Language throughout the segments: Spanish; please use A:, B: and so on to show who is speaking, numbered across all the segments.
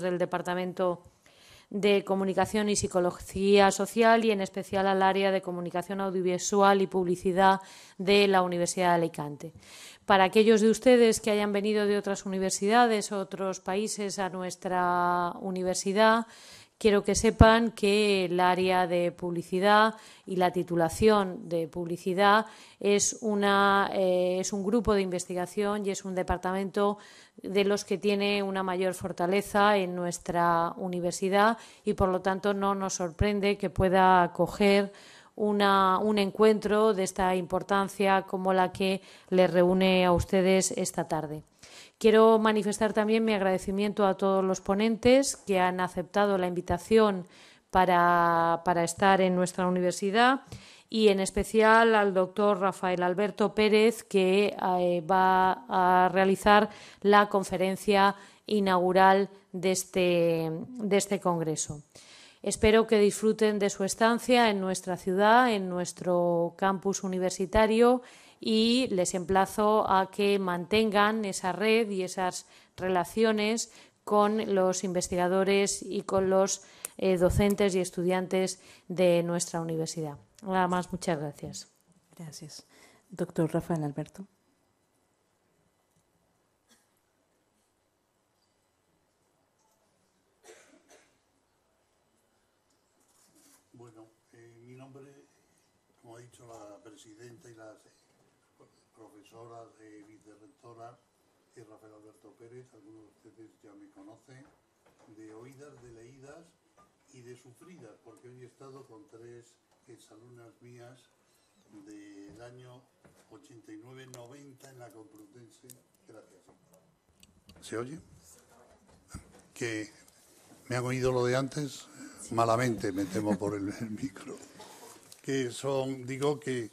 A: del Departamento de Comunicación y Psicología Social y en especial al área de Comunicación Audiovisual y Publicidad de la Universidad de Alicante. Para aquellos de ustedes que hayan venido de otras universidades o otros países a nuestra universidad, quiero que sepan que el área de publicidad y la titulación de publicidad es un grupo de investigación y es un departamento de los que tiene una mayor fortaleza en nuestra universidad y, por lo tanto, no nos sorprende que pueda acoger un encuentro de esta importancia como la que les reúne a ustedes esta tarde. Quiero manifestar también mi agradecimiento a todos los ponentes que han aceptado la invitación para estar en nuestra universidad y en especial al doctor Rafael Alberto Pérez, que va a realizar la conferencia inaugural de este congreso. Espero que disfruten de su estancia en nuestra ciudad, en nuestro campus universitario, y les emplazo a que mantengan esa red y esas relaciones con los investigadores y con los docentes y estudiantes de nuestra universidad. Nada más, muchas gracias.
B: Gracias. Doctor Rafael Alberto.
C: Bueno, mi nombre, como ha dicho la presidenta y las profesoras, vicerrectora, es Rafael Alberto Pérez. Algunos de ustedes ya me conocen, de oídas, de leídas y de sufridas, porque hoy he estado con 3 exalumnas mías del año 89-90 en la Complutense. Gracias. ¿Se oye? ¿Que me han oído lo de antes? Malamente, me temo, por el micro. Que son, digo que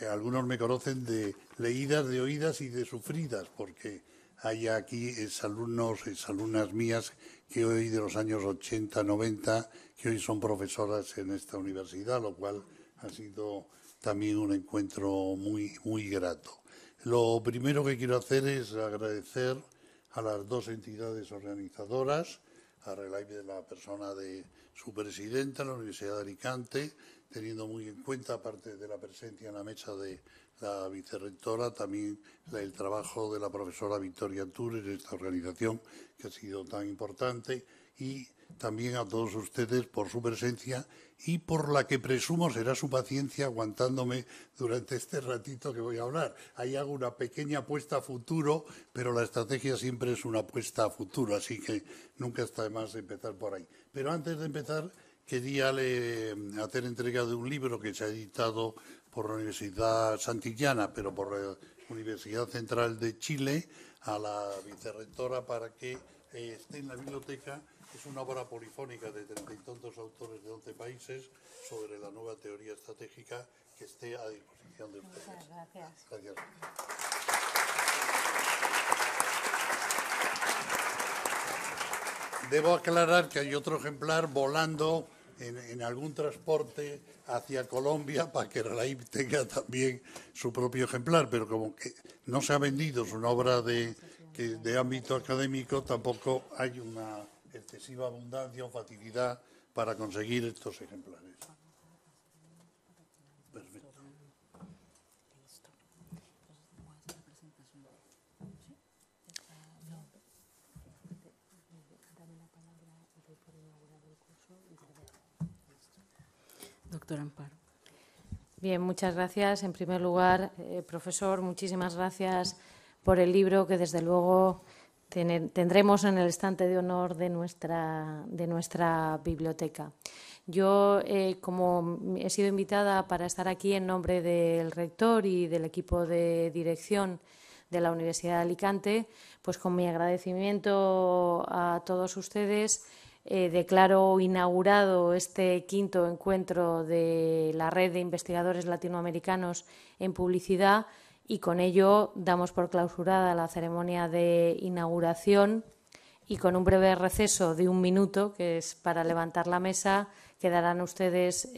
C: algunos me conocen de leídas, de oídas y de sufridas, porque hay aquí exalumnas mías que hoy de los años 80, 90, que hoy son profesoras en esta universidad, lo cual ha sido también un encuentro muy, muy grato. Lo primero que quiero hacer es agradecer a las 2 entidades organizadoras, a RELAIB de la persona de su presidenta, la Universidad de Alicante, teniendo muy en cuenta, aparte de la presencia en la mesa de la vicerrectora, también el trabajo de la profesora Victoria Tur en esta organización, que ha sido tan importante, y también a todos ustedes por su presencia y por la que presumo será su paciencia aguantándome durante este ratito que voy a hablar. Ahí hago una pequeña apuesta a futuro, pero la estrategia siempre es una apuesta a futuro, así que nunca está de más empezar por ahí. Pero antes de empezar, quería hacer entrega de un libro que se ha editado por la Universidad Santillana, pero por la Universidad Central de Chile, a la vicerrectora para que esté en la biblioteca. Es una obra polifónica de 30 y tantos autores de 11 países sobre la nueva teoría estratégica, que esté a disposición de ustedes.
A: Muchas gracias.
C: Gracias. Debo aclarar que hay otro ejemplar volando en algún transporte hacia Colombia para que RELAIB tenga también su propio ejemplar, pero como que no se ha vendido, es una obra de ámbito académico, tampoco hay una excesiva abundancia o facilidad para conseguir estos ejemplares. Perfecto.
B: Doctor Amparo.
A: Bien, muchas gracias. En primer lugar, profesor, muchísimas gracias por el libro que, desde luego, tendremos en el estante de honor de nuestra biblioteca. Yo, como he sido invitada para estar aquí en nombre del rector y del equipo de dirección de la Universidad de Alicante, pues con mi agradecimiento a todos ustedes, declaro inaugurado este 5º encuentro de la Red de Investigadores Latinoamericanos en Publicidad, y con ello damos por clausurada la ceremonia de inauguración, y con un breve receso de 1 minuto, que es para levantar la mesa, quedarán ustedes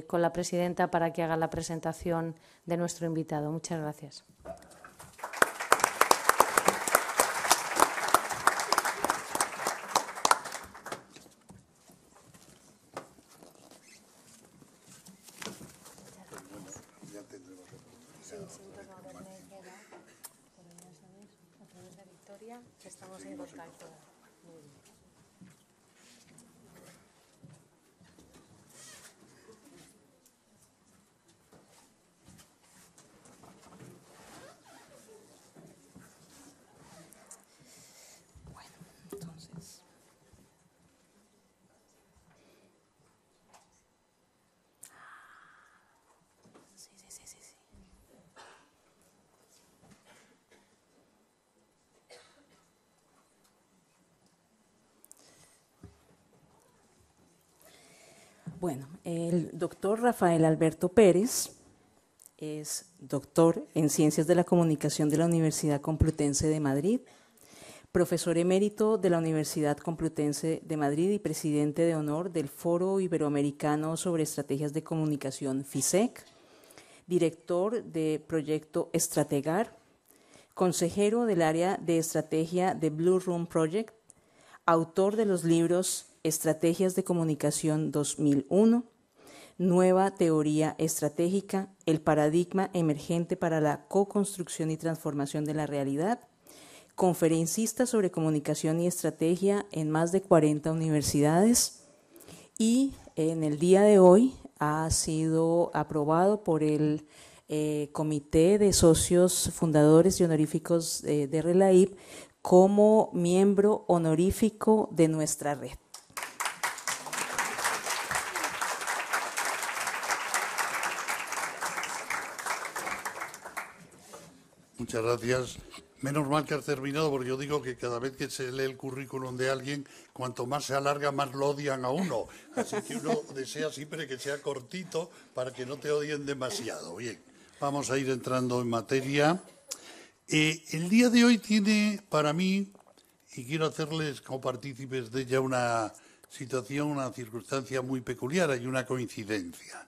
A: con la presidenta para que haga la presentación de nuestro invitado. Muchas gracias. que estamos en contacto. Muy bien.
B: Bueno, entonces. Sí. Bueno, el doctor Rafael Alberto Pérez es doctor en Ciencias de la Comunicación de la Universidad Complutense de Madrid, profesor emérito de la Universidad Complutense de Madrid y presidente de honor del Foro Iberoamericano sobre Estrategias de Comunicación FISEC, director de Proyecto Estrategar, consejero del área de estrategia de Blue Room Project, autor de los libros Estrategias de Comunicación 2001, Nueva Teoría Estratégica, el paradigma emergente para la co-construcción y transformación de la realidad, conferencista sobre comunicación y estrategia en más de 40 universidades y en el día de hoy ha sido aprobado por el Comité de Socios Fundadores y Honoríficos de RELAIP como miembro honorífico de nuestra red.
C: Muchas gracias. Menos mal que has terminado, porque yo digo que cada vez que se lee el currículum de alguien, cuanto más se alarga, más lo odian a uno. Así que uno desea siempre que sea cortito para que no te odien demasiado. Bien, vamos a ir entrando en materia. El día de hoy tiene para mí, y quiero hacerles como partícipes de ella, una situación, una circunstancia muy peculiar, hay una coincidencia.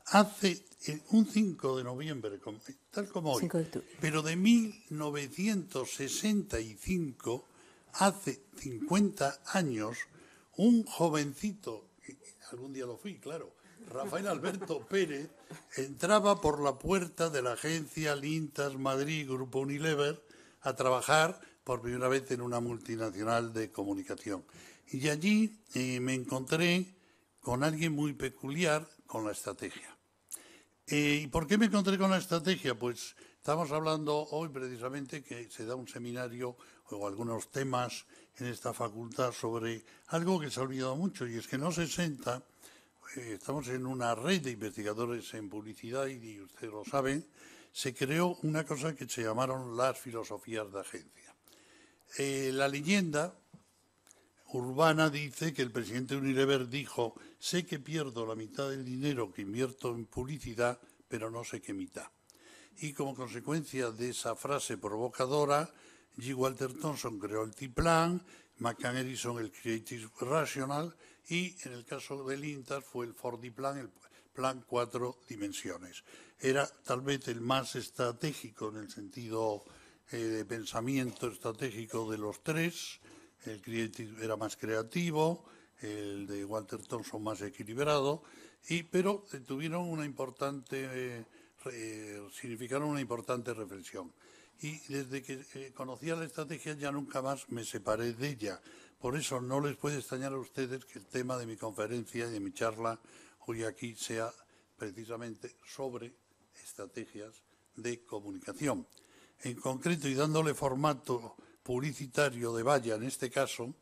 C: Hace un 5 de noviembre, tal como hoy,
B: 5 de octubre.
C: pero de 1965, hace 50 años, un jovencito, algún día lo fui, claro, Rafael Alberto Pérez, entraba por la puerta de la agencia Lintas Madrid Grupo Unilever a trabajar por primera vez en una multinacional de comunicación. Y allí me encontré con alguien muy peculiar, con la estrategia. ¿Y por qué me encontré con la estrategia? Pues estamos hablando hoy precisamente que se da un seminario o algunos temas en esta facultad sobre algo que se ha olvidado mucho, y es que en los 60 estamos en una red de investigadores en publicidad y ustedes lo saben, se creó una cosa que se llamaron las filosofías de agencia. La leyenda urbana dice que el presidente Unilever dijo: sé que pierdo la mitad del dinero que invierto en publicidad, pero no sé qué mitad. Y como consecuencia de esa frase provocadora, G. Walter Thompson creó el T-Plan, McCann Edison el Creative Rational y en el caso del Intas fue el 4D Plan, el plan 4 dimensiones. Era tal vez el más estratégico en el sentido de pensamiento estratégico de los tres. El Creative era más creativo, el de Walter Thompson más equilibrado, pero tuvieron una importante, significaron una importante reflexión. Y desde que conocía la estrategia ya nunca más me separé de ella. Por eso no les puede extrañar a ustedes que el tema de mi conferencia y de mi charla hoy aquí sea precisamente sobre estrategias de comunicación. En concreto, y dándole formato publicitario de valla en este caso,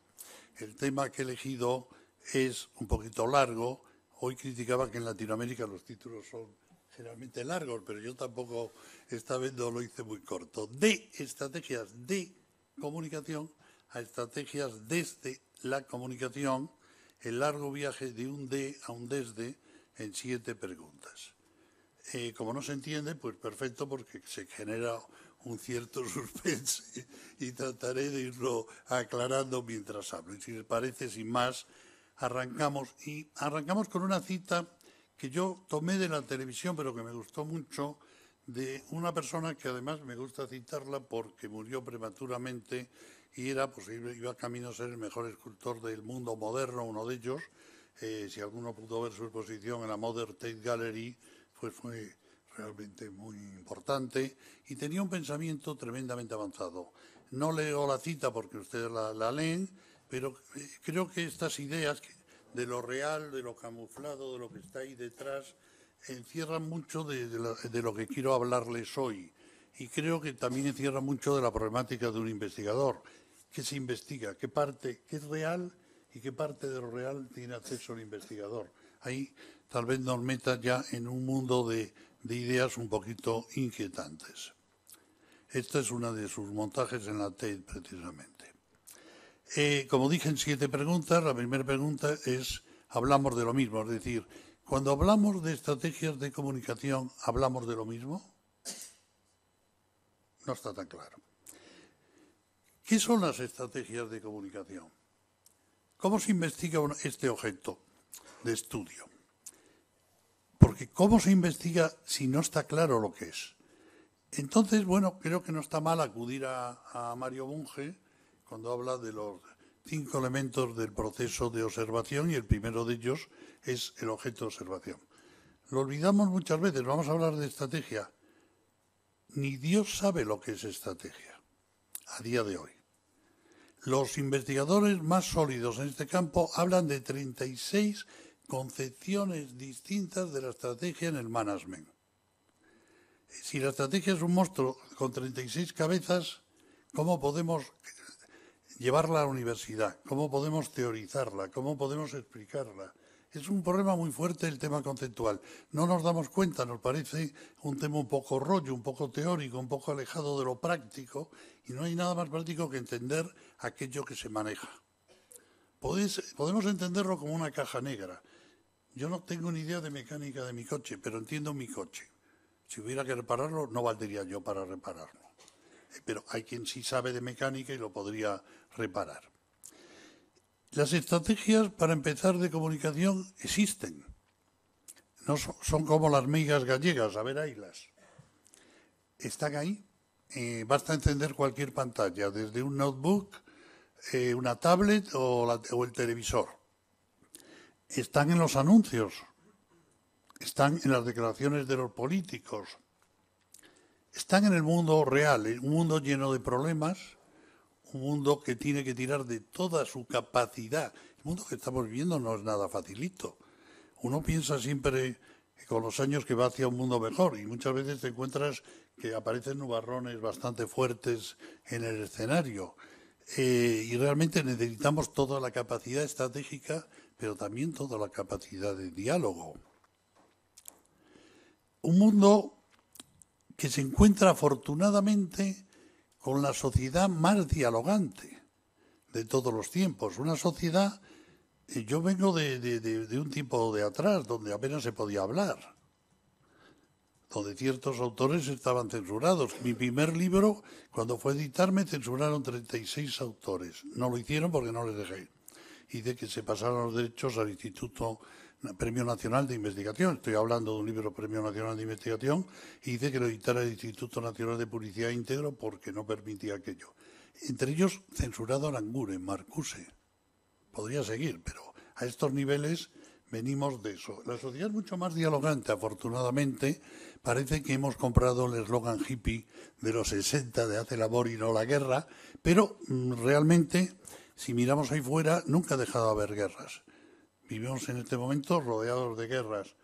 C: el tema que he elegido es un poquito largo. Hoy criticaba que en Latinoamérica los títulos son generalmente largos, pero yo tampoco esta vez no lo hice muy corto. De estrategias de comunicación a estrategias desde la comunicación, el largo viaje de un de a un desde en 7 preguntas. Como no se entiende, pues perfecto, porque se genera un cierto suspense y trataré de irlo aclarando mientras hablo. Y si les parece, sin más, arrancamos. Y arrancamos con una cita que yo tomé de la televisión, pero que me gustó mucho, de una persona que además me gusta citarla porque murió prematuramente y era posible, iba camino a ser el mejor escultor del mundo moderno, uno de ellos. Si alguno pudo ver su exposición en la Modern Tate Gallery, pues fue realmente muy importante y tenía un pensamiento tremendamente avanzado. No leo la cita porque ustedes la leen, pero creo que estas ideas de lo real, de lo camuflado, de lo que está ahí detrás, encierran mucho de lo que quiero hablarles hoy. Y creo que también encierra mucho de la problemática de un investigador. ¿Qué se investiga? ¿Qué parte, qué es real y qué parte de lo real tiene acceso el investigador? Ahí tal vez nos meta ya en un mundo de ideas un poquito inquietantes. Esta es una de sus montajes en la TED, precisamente. Como dije en 7 preguntas, la primera pregunta es, ¿hablamos de lo mismo? Es decir, cuando hablamos de estrategias de comunicación, ¿hablamos de lo mismo? No está tan claro. ¿Qué son las estrategias de comunicación? ¿Cómo se investiga este objeto de estudio? Porque ¿cómo se investiga si no está claro lo que es? Entonces, bueno, creo que no está mal acudir a Mario Bunge cuando habla de los 5 elementos del proceso de observación y el primero de ellos es el objeto de observación. Lo olvidamos muchas veces, vamos a hablar de estrategia. Ni Dios sabe lo que es estrategia a día de hoy. Los investigadores más sólidos en este campo hablan de 36 concepciones distintas de la estrategia en el management. Si la estrategia es un monstruo con 36 cabezas, ¿cómo podemos llevarla a la universidad? ¿Cómo podemos teorizarla? ¿Cómo podemos explicarla? Es un problema muy fuerte el tema conceptual. No nos damos cuenta, nos parece un tema un poco rollo, un poco teórico, un poco alejado de lo práctico, y no hay nada más práctico que entender aquello que se maneja. Podemos entenderlo como una caja negra. Yo no tengo ni idea de mecánica de mi coche, pero entiendo mi coche. Si hubiera que repararlo, no valdría yo para repararlo. Pero hay quien sí sabe de mecánica y lo podría reparar. Las estrategias, para empezar, de comunicación existen. No son como las migas gallegas, a ver, haylas. Están ahí. Basta encender cualquier pantalla, desde un notebook, una tablet o el televisor. Están en los anuncios. Están en las declaraciones de los políticos. Están en el mundo real, un mundo lleno de problemas, un mundo que tiene que tirar de toda su capacidad. El mundo que estamos viviendo no es nada facilito. Uno piensa siempre con los años que va hacia un mundo mejor y muchas veces te encuentras que aparecen nubarrones bastante fuertes en el escenario. Y realmente necesitamos toda la capacidad estratégica, pero también toda la capacidad de diálogo. Un mundo que se encuentra afortunadamente con la sociedad más dialogante de todos los tiempos. Una sociedad, yo vengo de un tiempo de atrás, donde apenas se podía hablar, donde ciertos autores estaban censurados. Mi primer libro, cuando fue a editarme, censuraron 36 autores. No lo hicieron porque no les dejé. Hice que se pasaran los derechos al Instituto Premio Nacional de Investigación. Estoy hablando de un libro Premio Nacional de Investigación. Y hice que lo editara el Instituto Nacional de Publicidad Íntegro porque no permitía aquello. Entre ellos, censurado Aranguren, Marcuse. Podría seguir, pero a estos niveles venimos de eso. La sociedad es mucho más dialogante, afortunadamente. Parece que hemos comprado el eslogan hippie de los 60, de hace el amor y no la guerra, pero realmente, si miramos ahí fuera, nunca ha dejado de haber guerras. Vivimos en este momento rodeados de guerras.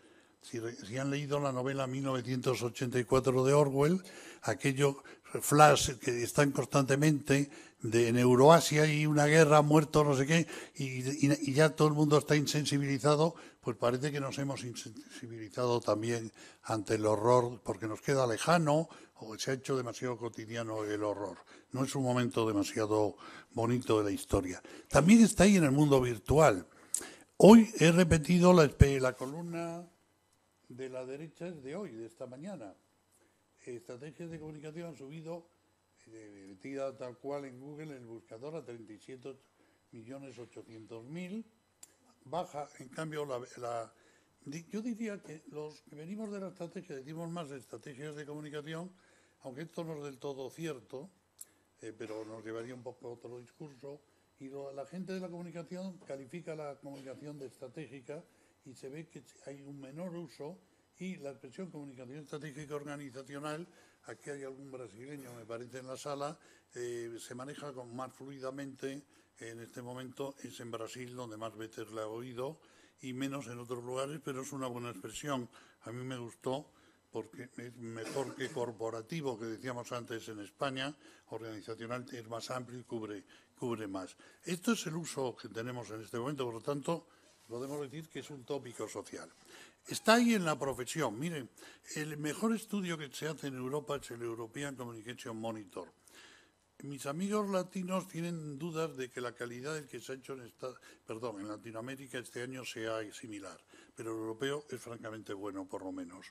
C: Si han leído la novela 1984 de Orwell, aquellos flash que están constantemente en Euroasia y una guerra, muertos, no sé qué, y ya todo el mundo está insensibilizado, pues parece que nos hemos insensibilizado también ante el horror, porque nos queda lejano o se ha hecho demasiado cotidiano el horror. No es un momento demasiado bonito de la historia. También está ahí en el mundo virtual. Hoy he repetido la columna de la derecha es de hoy, de esta mañana. Estrategias de comunicación han subido, metida tal cual en Google, el buscador a 37.800.000. Baja, en cambio, yo diría que los que venimos de la estrategia decimos más estrategias de comunicación, aunque esto no es del todo cierto, pero nos llevaría un poco a otro discurso. Y la gente de la comunicación califica la comunicación de estratégica y se ve que hay un menor uso Y la expresión comunicación estratégica organizacional, aquí hay algún brasileño, me parece, en la sala, se maneja más fluidamente en este momento. Es en Brasil donde más veces la he oído y menos en otros lugares, pero es una buena expresión. A mí me gustó porque es mejor que corporativo, que decíamos antes en España. Organizacional es más amplio y cubre más. Esto es el uso que tenemos en este momento, por lo tanto, podemos decir que es un tópico social. Está ahí en la profesión. Miren, el mejor estudio que se hace en Europa es el European Communication Monitor. Mis amigos latinos tienen dudas de que la calidad del que se ha hecho en Latinoamérica este año sea similar, pero el europeo es francamente bueno, por lo menos.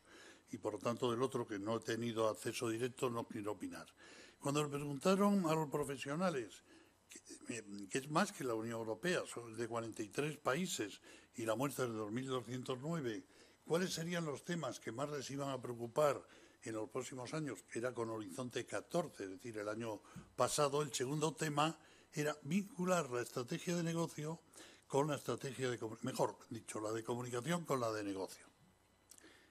C: Y por lo tanto, del otro, que no he tenido acceso directo, no quiero opinar. Cuando le preguntaron a los profesionales, que es más que la Unión Europea, son de 43 países y la muestra es de 2.209, ¿cuáles serían los temas que más les iban a preocupar en los próximos años? Era con horizonte 14, es decir, el año pasado. El segundo tema era vincular la estrategia de negocio con la estrategia mejor dicho, la de comunicación con la de negocio.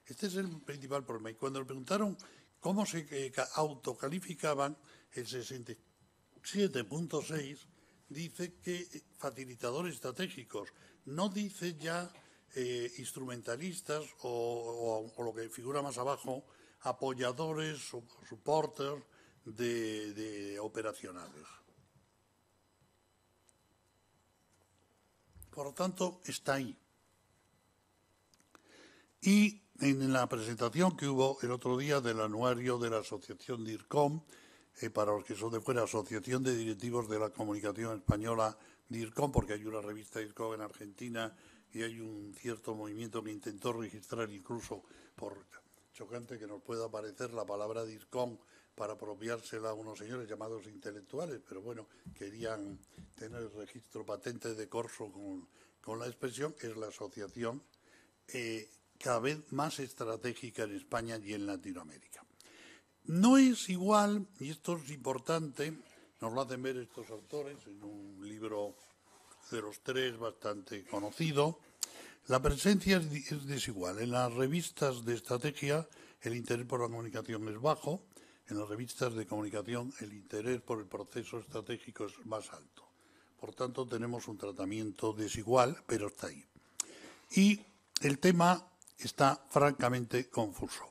C: Este es el principal problema. Y cuando le preguntaron cómo se autocalificaban, el 67.6 dice que facilitadores estratégicos, no dice ya instrumentalistas o lo que figura más abajo, apoyadores o supporters de operacionales. Por lo tanto, está ahí. Y en la presentación que hubo el otro día del anuario de la asociación DIRCOM, para los que son de fuera, Asociación de Directivos de la Comunicación Española, DIRCOM, porque hay una revista DIRCOM en Argentina y hay un cierto movimiento que intentó registrar, incluso por chocante que nos pueda parecer, la palabra DIRCOM para apropiársela a unos señores llamados intelectuales, pero bueno, querían tener el registro patente de corso con la expresión. Es la asociación cada vez más estratégica en España y en Latinoamérica. No es igual, y esto es importante, nos lo hacen ver estos autores en un libro de los tres bastante conocido, la presencia es desigual. En las revistas de estrategia el interés por la comunicación es bajo, en las revistas de comunicación el interés por el proceso estratégico es más alto. Por tanto, tenemos un tratamiento desigual, pero está ahí. Y el tema está francamente confuso.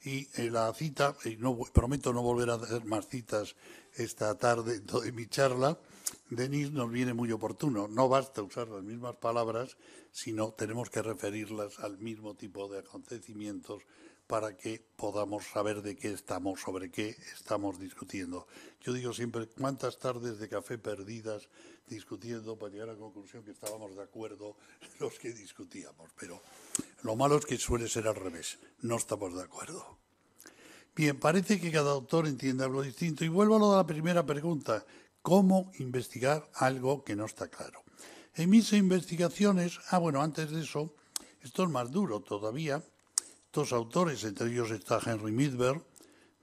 C: Y la cita, y prometo no volver a hacer más citas esta tarde de mi charla, Denis nos viene muy oportuno. No basta usar las mismas palabras, sino tenemos que referirlas al mismo tipo de acontecimientos para que podamos saber sobre qué estamos discutiendo. Yo digo siempre, ¿cuántas tardes de café perdidas discutiendo para llegar a la conclusión que estábamos de acuerdo los que discutíamos? Pero lo malo es que suele ser al revés, no estamos de acuerdo. Bien, parece que cada autor entiende algo distinto. Y vuelvo a lo de la primera pregunta, ¿cómo investigar algo que no está claro? En mis investigaciones, antes de eso, esto es más duro todavía. Estos autores, entre ellos está Henry Midberg,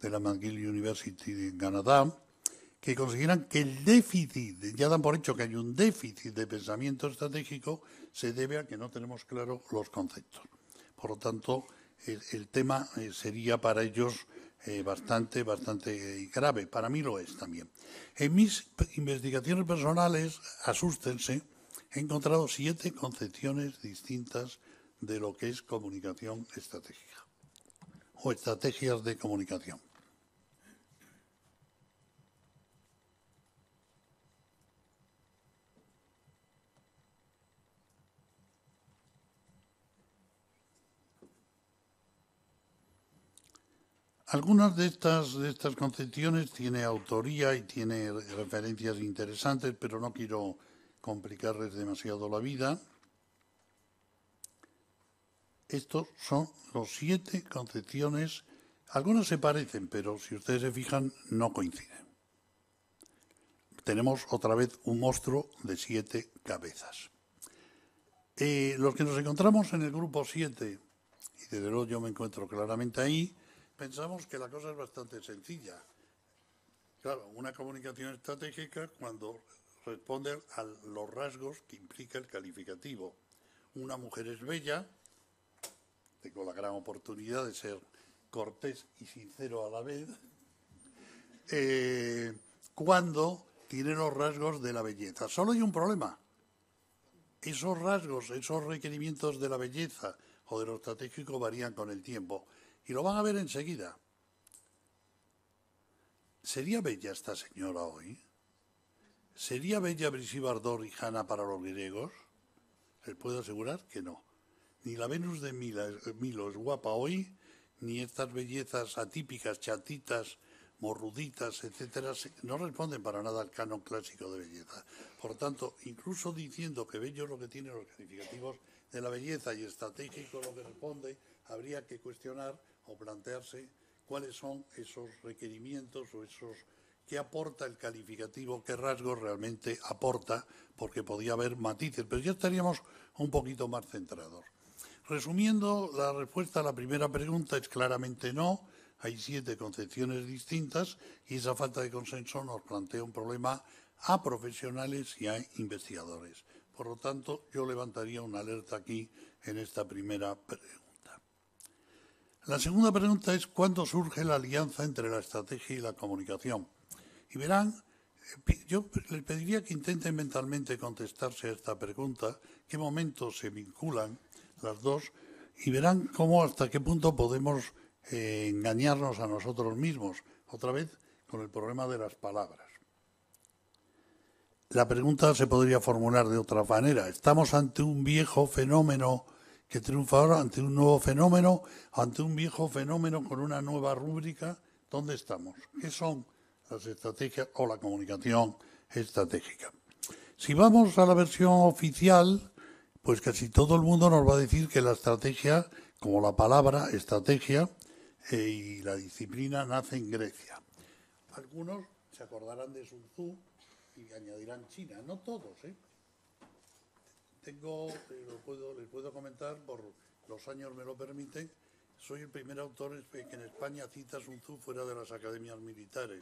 C: de la McGill University de Canadá, que consideran que el déficit, ya dan por hecho que hay un déficit de pensamiento estratégico, se debe a que no tenemos claros los conceptos. Por lo tanto, el tema sería para ellos bastante grave. Para mí lo es también. En mis investigaciones personales, asústense, he encontrado 7 concepciones distintas de lo que es comunicación estratégica o estrategias de comunicación. Algunas de estas concepciones tiene autoría y tiene referencias interesantes, pero no quiero complicarles demasiado la vida. Estos son los 7 concepciones. Algunas se parecen, pero si ustedes se fijan, no coinciden. Tenemos otra vez un monstruo de 7 cabezas. Los que nos encontramos en el grupo 7, y desde luego yo me encuentro claramente ahí, pensamos que la cosa es bastante sencilla. Claro, una comunicación estratégica cuando responde a los rasgos que implica el calificativo. Una mujer es bella, tengo la gran oportunidad de ser cortés y sincero a la vez, cuando tiene los rasgos de la belleza. Solo hay un problema. Esos rasgos, esos requerimientos de la belleza o de lo estratégico varían con el tiempo. Y lo van a ver enseguida. ¿Sería bella esta señora hoy? ¿Sería bella Brigitte Bardot y Hannah para los griegos? Les puedo asegurar que no. Ni la Venus de Milo es guapa hoy, ni estas bellezas atípicas, chatitas, morruditas, etcétera, no responden para nada al canon clásico de belleza. Por tanto, incluso diciendo que bello es lo que tiene los calificativos de la belleza y estratégico lo que responde, habría que cuestionar o plantearse cuáles son esos requerimientos o esos qué aporta el calificativo, qué rasgos realmente aporta, porque podía haber matices, pero ya estaríamos un poquito más centrados. Resumiendo, la respuesta a la primera pregunta es claramente no. Hay 7 concepciones distintas y esa falta de consenso nos plantea un problema a profesionales y a investigadores. Por lo tanto, yo levantaría una alerta aquí en esta primera pregunta. La segunda pregunta es ¿cuándo surge la alianza entre la estrategia y la comunicación? Y verán, yo les pediría que intenten mentalmente contestarse a esta pregunta, qué momentos se vinculan las dos, y verán cómo hasta qué punto podemos engañarnos a nosotros mismos, otra vez con el problema de las palabras. La pregunta se podría formular de otra manera. ¿Estamos ante un viejo fenómeno que triunfa ahora, ante un nuevo fenómeno, ante un viejo fenómeno con una nueva rúbrica? ¿Dónde estamos? ¿Qué son las estrategias o la comunicación estratégica? Si vamos a la versión oficial, pues casi todo el mundo nos va a decir que la estrategia, como la palabra estrategia y la disciplina, nace en Grecia. Algunos se acordarán de Sun Tzu y añadirán China, no todos, ¿eh? Les puedo comentar, por los años me lo permiten, soy el primer autor que en España cita Sun Tzu fuera de las academias militares.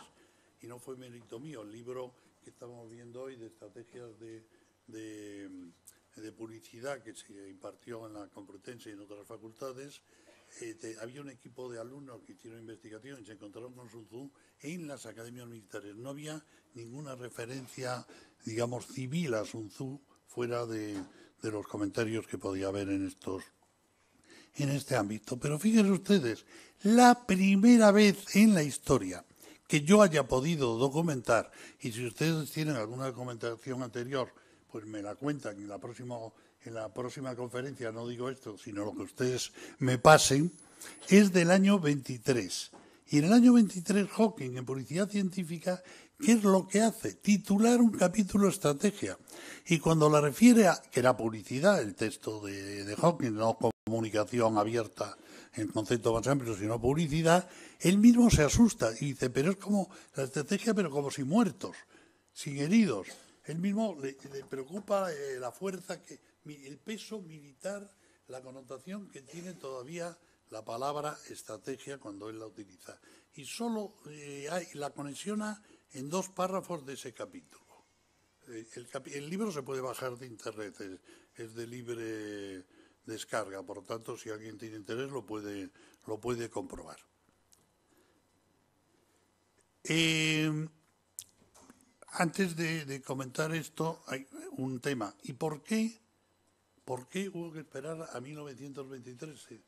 C: Y no fue mérito mío. El libro que estamos viendo hoy de estrategias de publicidad que se impartió en la Complutense y en otras facultades, había un equipo de alumnos que hicieron investigación y se encontraron con Sun Tzu en las academias militares. No había ninguna referencia, digamos, civil a Sun Tzu fuera de los comentarios que podía haber en este ámbito. Pero fíjense ustedes, la primera vez en la historia que yo haya podido documentar, y si ustedes tienen alguna documentación anterior, pues me la cuentan en la próxima conferencia, no digo esto, sino lo que ustedes me pasen, es del año 23. Y en el año 23 Hawking, en Publicidad Científica, ¿qué es lo que hace? Titular un capítulo estrategia. Y cuando la refiere a, que era publicidad, el texto de Hawking, no comunicación abierta en concepto más amplio, sino publicidad, él mismo se asusta y dice, pero es como la estrategia, pero como sin muertos, sin heridos. Él mismo le preocupa la fuerza, el peso militar, la connotación que tiene todavía la palabra estrategia cuando él la utiliza. Y solo la conexiona en 2 párrafos de ese capítulo. El libro se puede bajar de internet, es de libre descarga, por lo tanto, si alguien tiene interés lo puede comprobar. Antes de comentar esto, hay un tema. ¿Y por qué hubo que esperar a 1923?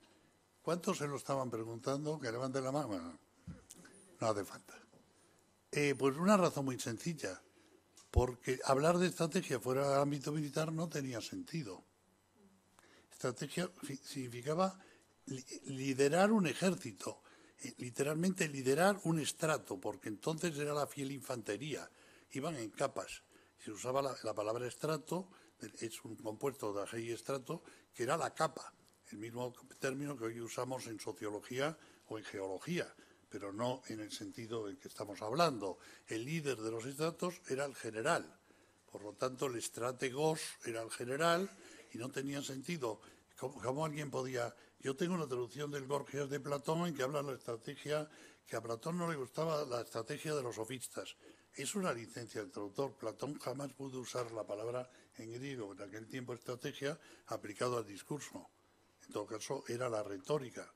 C: ¿Cuántos se lo estaban preguntando? Que levanten la mano. No hace falta. Pues una razón muy sencilla. Porque hablar de estrategia fuera del ámbito militar no tenía sentido. Estrategia significaba liderar un ejército, literalmente liderar un estrato, porque entonces era la fiel infantería, iban en capas. Se usaba la palabra estrato, es un compuesto de aje y estrato, que era la capa, el mismo término que hoy usamos en sociología o en geología, pero no en el sentido en que estamos hablando. El líder de los estratos era el general, por lo tanto el estrategos era el general y no tenía sentido. ¿Cómo alguien podía...? Yo tengo una traducción del Gorgias de Platón en que habla de la estrategia, que a Platón no le gustaba la estrategia de los sofistas. Es una licencia del traductor. Platón jamás pudo usar la palabra en griego, en aquel tiempo estrategia, aplicado al discurso. En todo caso, era la retórica,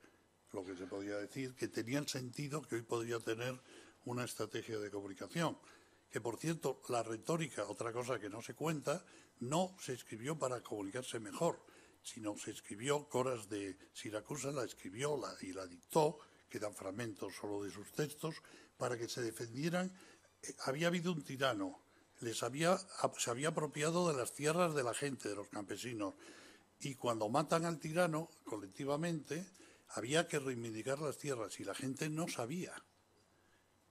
C: lo que se podía decir, que tenía el sentido que hoy podría tener una estrategia de comunicación. Que, por cierto, la retórica, otra cosa que no se cuenta, no se escribió para comunicarse mejor, sino se escribió, Coras de Siracusa la escribió y la dictó, quedan fragmentos solo de sus textos, para que se defendieran. Había habido un tirano, se había apropiado de las tierras de la gente, de los campesinos, y cuando matan al tirano, colectivamente, había que reivindicar las tierras, y la gente no sabía.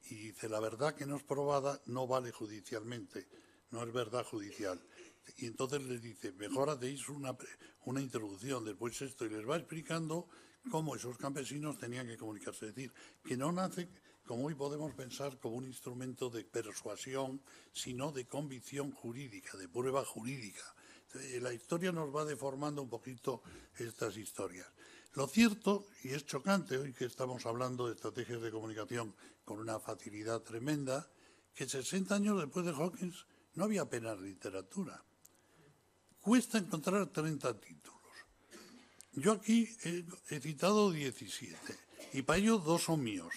C: Y dice, la verdad que no es probada no vale judicialmente, no es verdad judicial. Y entonces les dice, mejor hacéis una introducción, después esto, y les va explicando cómo esos campesinos tenían que comunicarse. Es decir, que no nace, como hoy podemos pensar, como un instrumento de persuasión, sino de convicción jurídica, de prueba jurídica. La historia nos va deformando un poquito estas historias. Lo cierto, y es chocante hoy que estamos hablando de estrategias de comunicación con una facilidad tremenda, que 60 años después de Hawkins no había apenas literatura. Cuesta encontrar 30 títulos. Yo aquí he citado 17, y para ello 2 son míos.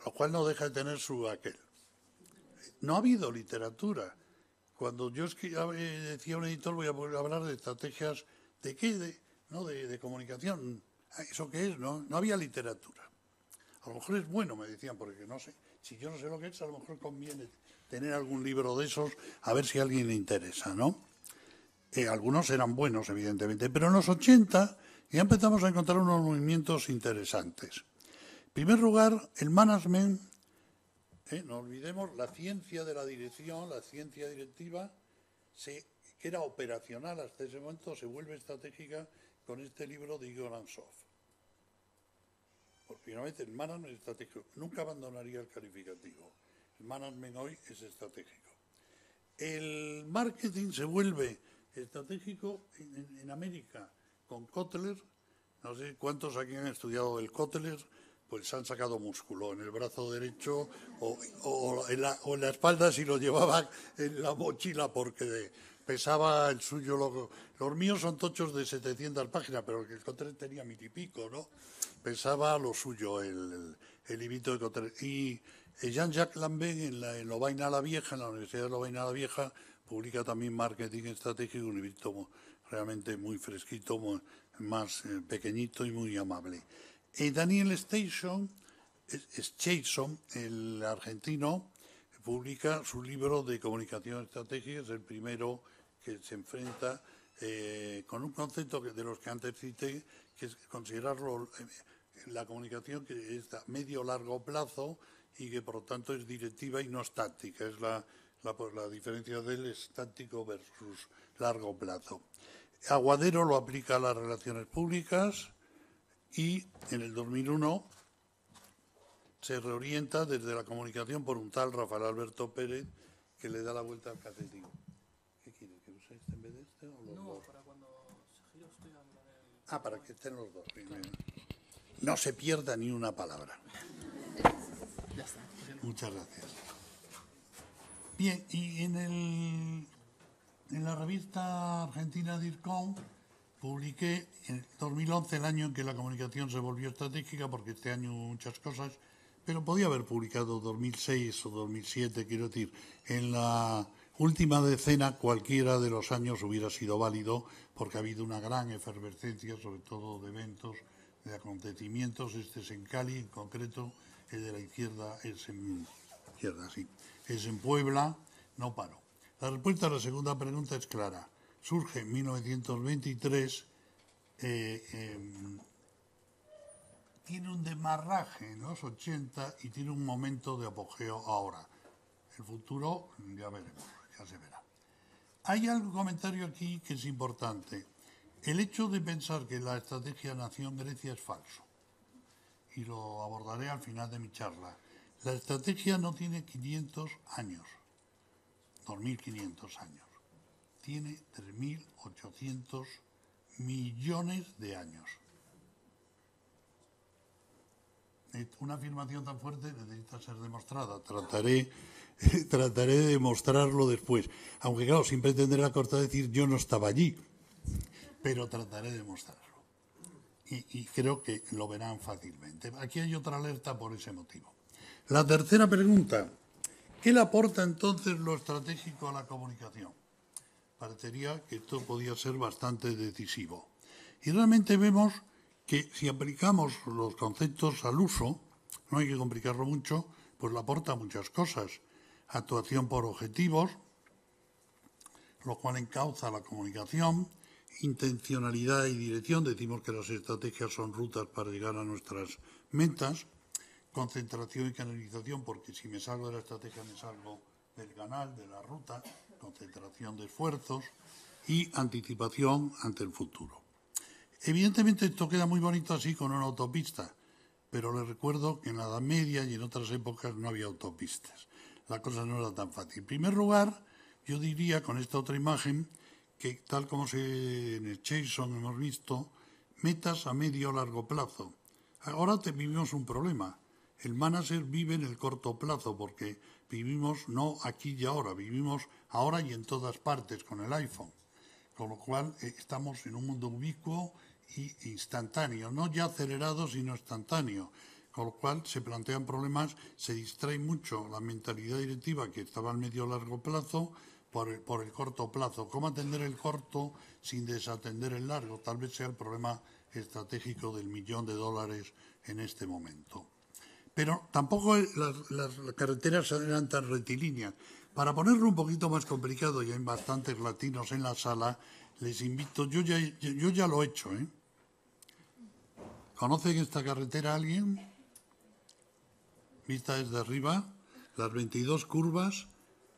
C: Lo cual no deja de tener su aquel. No ha habido literatura. Cuando yo decía a un editor, voy a hablar de estrategias de qué, de comunicación. ¿Eso qué es? No había literatura. A lo mejor es bueno, me decían, porque no sé. Si yo no sé lo que es, a lo mejor conviene tener algún libro de esos, a ver si a alguien le interesa, ¿no? Algunos eran buenos, evidentemente, pero en los 80 ya empezamos a encontrar unos movimientos interesantes. En primer lugar, el management. No olvidemos la ciencia de la dirección, la ciencia directiva, que era operacional hasta ese momento, se vuelve estratégica con este libro de Igor Ansov. Por primera vez el management estratégico. Nunca abandonaría el calificativo. El management hoy es estratégico. El marketing se vuelve estratégico en América con Kotler. No sé cuántos aquí han estudiado el Kotler. Pues se han sacado músculo en el brazo derecho o en la espalda si lo llevaba en la mochila porque pesaba el suyo. Los míos son tochos de 700 páginas, pero el Kotler tenía 1000 y pico, ¿no? Pesaba lo suyo el librito de Kotler. Y Jean-Jacques Lambert en Lovaina la Vieja, en la Universidad de Lovaina la Vieja, publica también Marketing Estratégico, un librito realmente muy fresquito, más pequeñito y muy amable. Daniel Schaeson, el argentino, publica su libro de comunicación estratégica, es el primero que se enfrenta con un concepto de los que antes cité, que es considerarlo la comunicación que es a medio-largo plazo y que por lo tanto es directiva y no estática, es la diferencia del estático versus largo plazo. Aguadero lo aplica a las relaciones públicas. Y en el 2001 se reorienta desde la comunicación por un tal Rafael Alberto Pérez que le da la vuelta al catetín. ¿Qué quiere? ¿Que use este en vez de este o los dos? Para cuando se gire estoy a para que estén los dos. Claro. No se pierda ni una palabra. Ya está. Muchas gracias. Bien, y en la revista argentina DIRCOM publiqué en 2011, el año en que la comunicación se volvió estratégica, porque este año hubo muchas cosas, pero podía haber publicado 2006 o 2007, quiero decir, en la última decena cualquiera de los años hubiera sido válido, porque ha habido una gran efervescencia, sobre todo de eventos, de acontecimientos. Este es en Cali, en concreto, el de la izquierda es en Puebla, no paró. La respuesta a la segunda pregunta es clara. Surge en 1923, tiene un demarraje en los 80 y tiene un momento de apogeo ahora. El futuro ya veremos, ya se verá. Hay algún comentario aquí que es importante. El hecho de pensar que la estrategia nació en Grecia es falso. Y lo abordaré al final de mi charla. La estrategia no tiene 500 años, 2.500 años. Tiene 3.800 millones de años. una afirmación tan fuerte necesita ser demostrada. Trataré de demostrarlo después. Aunque, claro, siempre tendré la corta de decir yo no estaba allí, pero trataré de demostrarlo. Y creo que lo verán fácilmente. Aquí hay otra alerta por ese motivo. La tercera pregunta. ¿Qué le aporta entonces lo estratégico a la comunicación? Parecería que esto podía ser bastante decisivo. Y realmente vemos que si aplicamos los conceptos al uso, no hay que complicarlo mucho, pues le aporta muchas cosas. Actuación por objetivos, lo cual encauza la comunicación, intencionalidad y dirección, decimos que las estrategias son rutas para llegar a nuestras metas, concentración y canalización, porque si me salgo de la estrategia me salgo del canal, de la ruta, concentración de esfuerzos y anticipación ante el futuro. Evidentemente esto queda muy bonito así con una autopista, pero les recuerdo que en la Edad Media y en otras épocas no había autopistas. La cosa no era tan fácil. En primer lugar, yo diría con esta otra imagen que tal como en el Jason hemos visto, metas a medio o largo plazo. Ahora vivimos un problema. El manager vive en el corto plazo porque vivimos no aquí y ahora, vivimos ahora y en todas partes con el iPhone. Con lo cual estamos en un mundo ubicuo e instantáneo, no ya acelerado sino instantáneo. Con lo cual se plantean problemas, se distrae mucho la mentalidad directiva que estaba al medio o largo plazo por el corto plazo. ¿Cómo atender el corto sin desatender el largo? Tal vez sea el problema estratégico del $1.000.000 en este momento. Pero tampoco las carreteras eran tan rectilíneas. Para ponerlo un poquito más complicado, y hay bastantes latinos en la sala, les invito, yo ya lo he hecho, ¿eh? ¿Conocen esta carretera alguien? Vista desde arriba, las 22 curvas,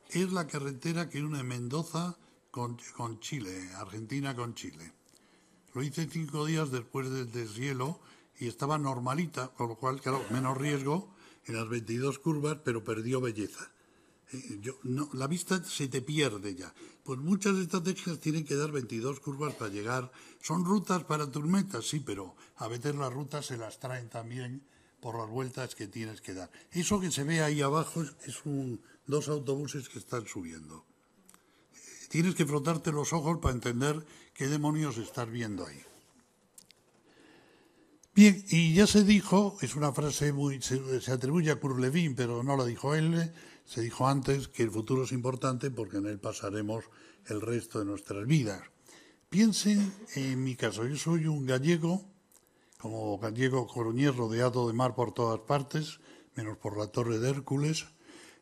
C: es la carretera que une Mendoza con Chile, Argentina con Chile. Lo hice 5 días después del deshielo y estaba normalita, con lo cual, claro, menos riesgo en las 22 curvas, pero perdió belleza. La vista se te pierde ya. Pues muchas estrategias tienen que dar 22 curvas para llegar. Son rutas para tus metas, sí, pero a veces las rutas se las traen también por las vueltas que tienes que dar. Eso que se ve ahí abajo es dos autobuses que están subiendo. Tienes que frotarte los ojos para entender qué demonios estás viendo ahí. Bien, y ya se dijo, es una frase se atribuye a Kurt Lewin, pero no la dijo él, se dijo antes que el futuro es importante porque en él pasaremos el resto de nuestras vidas. Piensen en mi caso, yo soy un gallego, como gallego coruñés rodeado de mar por todas partes, menos por la Torre de Hércules,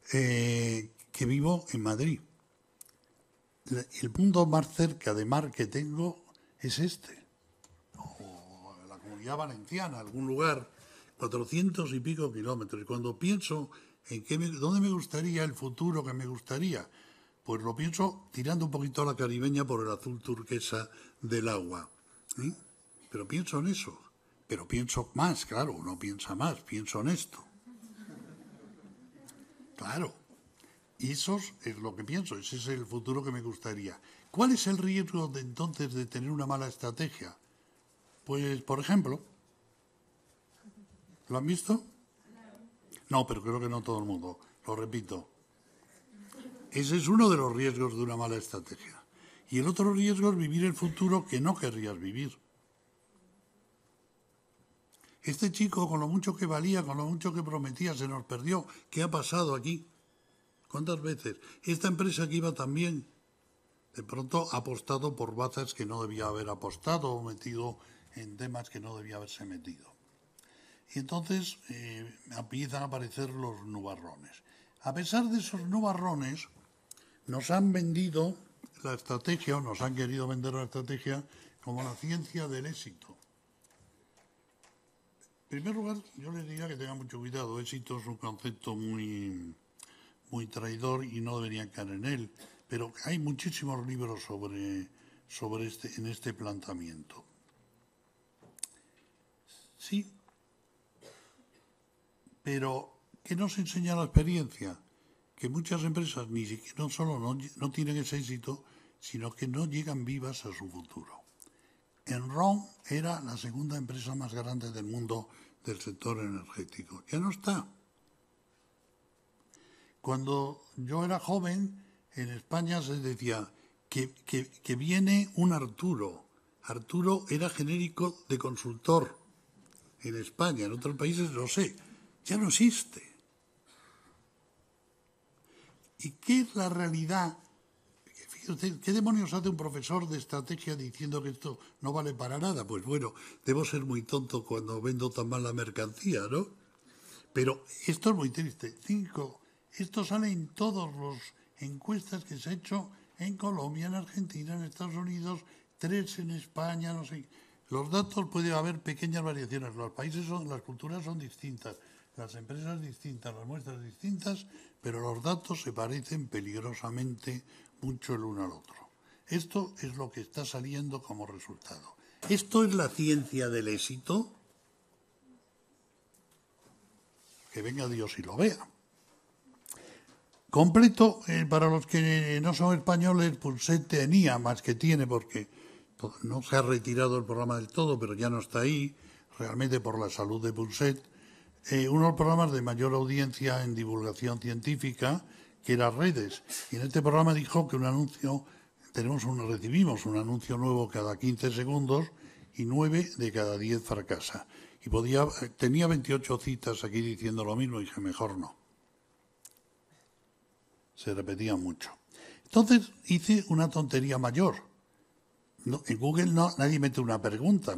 C: que vivo en Madrid. El punto más cerca de mar que tengo es este. La Comunidad Valenciana, algún lugar, 400 y pico kilómetros. Y cuando pienso en dónde me gustaría el futuro que me gustaría, pues lo pienso tirando un poquito a la caribeña por el azul turquesa del agua. ¿Sí? Pero pienso en eso. Pero pienso más, claro, uno piensa más, pienso en esto. Claro. Y eso es lo que pienso, ese es el futuro que me gustaría. ¿Cuál es el riesgo entonces de tener una mala estrategia? Pues, por ejemplo, ¿lo han visto? No, pero creo que no todo el mundo. Lo repito. Ese es uno de los riesgos de una mala estrategia. Y el otro riesgo es vivir el futuro que no querrías vivir. Este chico, con lo mucho que valía, con lo mucho que prometía, se nos perdió. ¿Qué ha pasado aquí? ¿Cuántas veces? Esta empresa que iba tan bien, de pronto ha apostado por bazas que no debía haber apostado o metido en temas que no debía haberse metido. Y entonces empiezan a aparecer los nubarrones. A pesar de esos nubarrones, nos han vendido la estrategia, o nos han querido vender la estrategia como la ciencia del éxito. En primer lugar, yo les diría que tengan mucho cuidado. Éxito es un concepto muy traidor y no deberían caer en él. Pero hay muchísimos libros en este planteamiento. Sí, pero ¿qué nos enseña la experiencia? Que muchas empresas no solo no tienen ese éxito, sino que no llegan vivas a su futuro. Enron era la segunda empresa más grande del mundo del sector energético. Ya no está. Cuando yo era joven, en España se decía que viene un Arturo. Arturo era genérico de consultor en España, en otros países lo sé. Ya no existe. ¿Y qué es la realidad? Fíjate, ¿qué demonios hace un profesor de estrategia diciendo que esto no vale para nada? Pues bueno, debo ser muy tonto cuando vendo tan mal la mercancía, ¿no? Pero esto es muy triste. 5, esto sale en todas las encuestas que se ha hecho en Colombia, en Argentina, en Estados Unidos, 3 en España, no sé. Los datos puede haber pequeñas variaciones. Los países las culturas son distintas, las empresas distintas, las muestras distintas, pero los datos se parecen peligrosamente mucho el uno al otro. Esto es lo que está saliendo como resultado. ¿Esto es la ciencia del éxito? Que venga Dios y lo vea. Completo, para los que no son españoles, Pulset tenía más que tiene, porque no se ha retirado el programa del todo, pero ya no está ahí, realmente por la salud de Pulset, uno de los programas de mayor audiencia en divulgación científica, que era Redes. Y en este programa dijo que un anuncio, recibimos un anuncio nuevo cada 15 segundos y 9 de cada 10 fracasa. Y tenía 28 citas aquí diciendo lo mismo, y dije, mejor no. Se repetía mucho. Entonces hice una tontería mayor. No, en Google nadie mete una pregunta,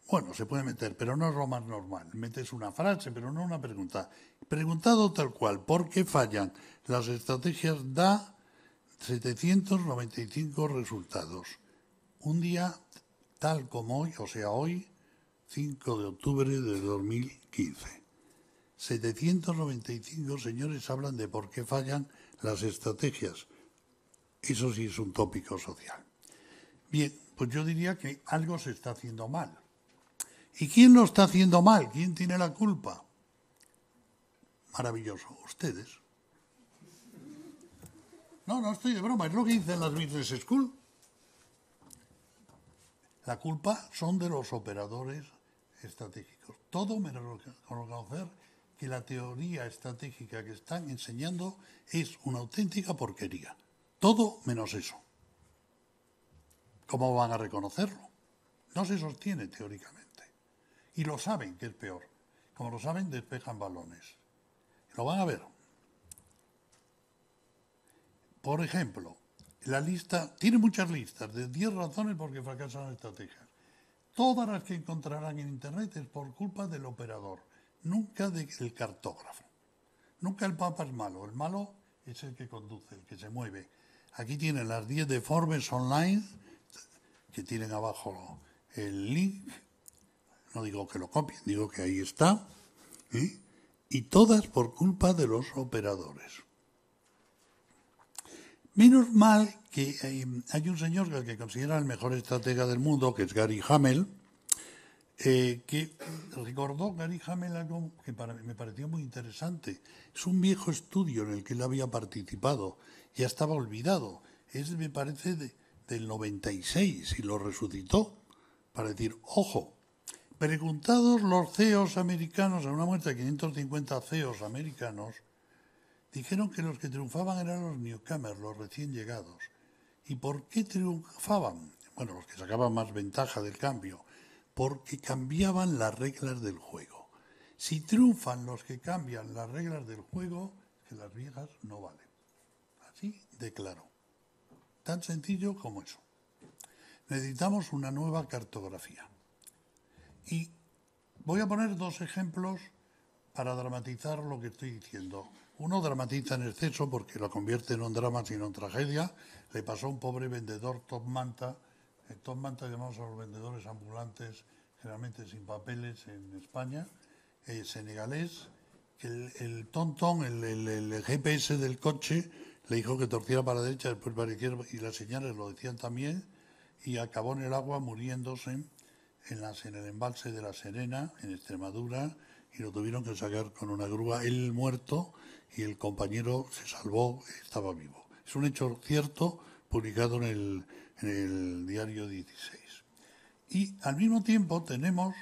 C: bueno, se puede meter, pero no es lo más normal. Metes una frase, pero no una pregunta. Preguntado tal cual, ¿por qué fallan las estrategias? Da 795 resultados. Un día tal como hoy, o sea, hoy, 5 de octubre de 2015. 795 señores hablan de por qué fallan las estrategias. Eso sí es un tópico social. Bien, pues yo diría que algo se está haciendo mal. ¿Y quién lo está haciendo mal? ¿Quién tiene la culpa? Maravilloso, ustedes. No estoy de broma, es lo que dicen las Business School. La culpa son de los operadores estratégicos. Todo menos reconocer que la teoría estratégica que están enseñando es una auténtica porquería. Todo menos eso. ¿Cómo van a reconocerlo? No se sostiene teóricamente. Y lo saben, que es peor. Como lo saben, despejan balones. Lo van a ver. Por ejemplo, la lista, tiene muchas listas de 10 razones por qué fracasan las estrategias. Todas las que encontrarán en Internet es por culpa del operador, nunca del cartógrafo. Nunca el Papa es malo, el malo es el que conduce, el que se mueve. Aquí tienen las 10 de Forbes Online, que tienen abajo el link. No digo que lo copien, digo que ahí está. Y todas por culpa de los operadores. Menos mal que hay un señor que considera el mejor estratega del mundo, que es Gary Hamel, que recordó Gary Hamel algo que me pareció muy interesante. Es un viejo estudio en el que él había participado, ya estaba olvidado. Es, me parece, del 96 y lo resucitó para decir, ojo, preguntados los CEOs americanos, a una muestra de 550 CEOs americanos, dijeron que los que triunfaban eran los newcomers, los recién llegados. ¿Y por qué triunfaban? Bueno, los que sacaban más ventaja del cambio, porque cambiaban las reglas del juego. Si triunfan los que cambian las reglas del juego, que las viejas no valen. Así de claro. Tan sencillo como eso. Necesitamos una nueva cartografía. Y voy a poner 2 ejemplos para dramatizar lo que estoy diciendo. Uno dramatiza en exceso porque lo convierte no en drama sino en tragedia. Le pasó a un pobre vendedor top manta. Top manta llamamos a los vendedores ambulantes, generalmente sin papeles en España, senegalés, que el tontón, el GPS del coche, le dijo que torciera para la derecha, después para la izquierda, y las señales lo decían también, y acabó en el agua muriéndose en el embalse de La Serena, en Extremadura, y lo tuvieron que sacar con una grúa, él muerto, y el compañero se salvó, estaba vivo. Es un hecho cierto, publicado en el diario 16. Y al mismo tiempo tenemos,